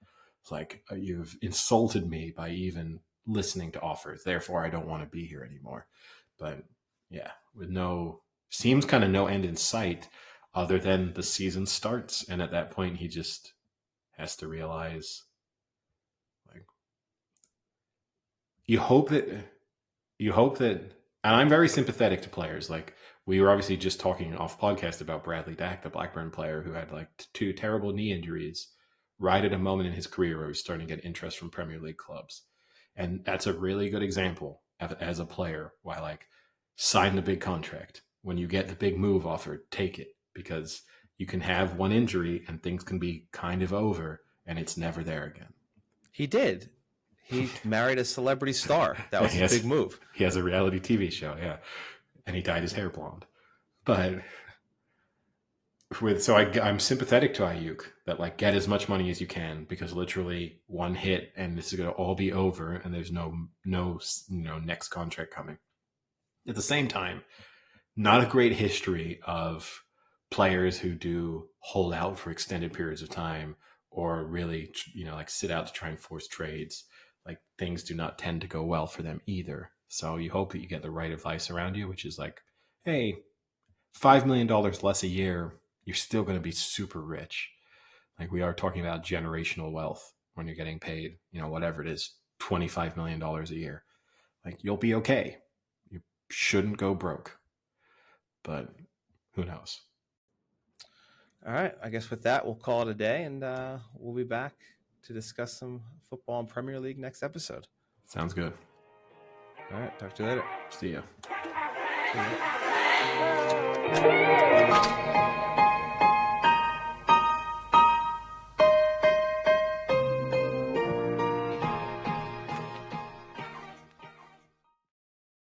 It's you've insulted me by even listening to offers. Therefore, I don't want to be here anymore. But yeah, seems kind of no end in sight other than the season starts. And at that point, he just has to realize, you hope that, and I'm very sympathetic to players. We were obviously just talking off podcast about Bradley Dack, the Blackburn player who had 2 terrible knee injuries right at a moment in his career where he was starting to get interest from Premier League clubs. And that's a really good example as a player why sign the big contract. When you get the big move offer, take it, because you can have one injury and things can be kind of over and it's never there again.
He did. He married a celebrity star. That was a big move.
He has a reality TV show, yeah. And he dyed his hair blonde. But I'm sympathetic to Aiyuk that like get as much money as you can, because literally one hit and this is going to all be over and there's no next contract coming. At the same time, not a great history of players who do hold out for extended periods of time or really, like sit out to try and force trades. Like things do not tend to go well for them either. So you hope that you get the right advice around you, which is like, hey, $5 million less a year, you're still going to be super rich. Like we are talking about generational wealth when you're getting paid, whatever it is, $25 million a year. Like you'll be okay. You shouldn't go broke. But who knows?
All right. I guess with that, we'll call it a day, and we'll be back to discuss some football and Premier League next episode.
Sounds good.
All right. Talk to you later.
See ya.
See ya.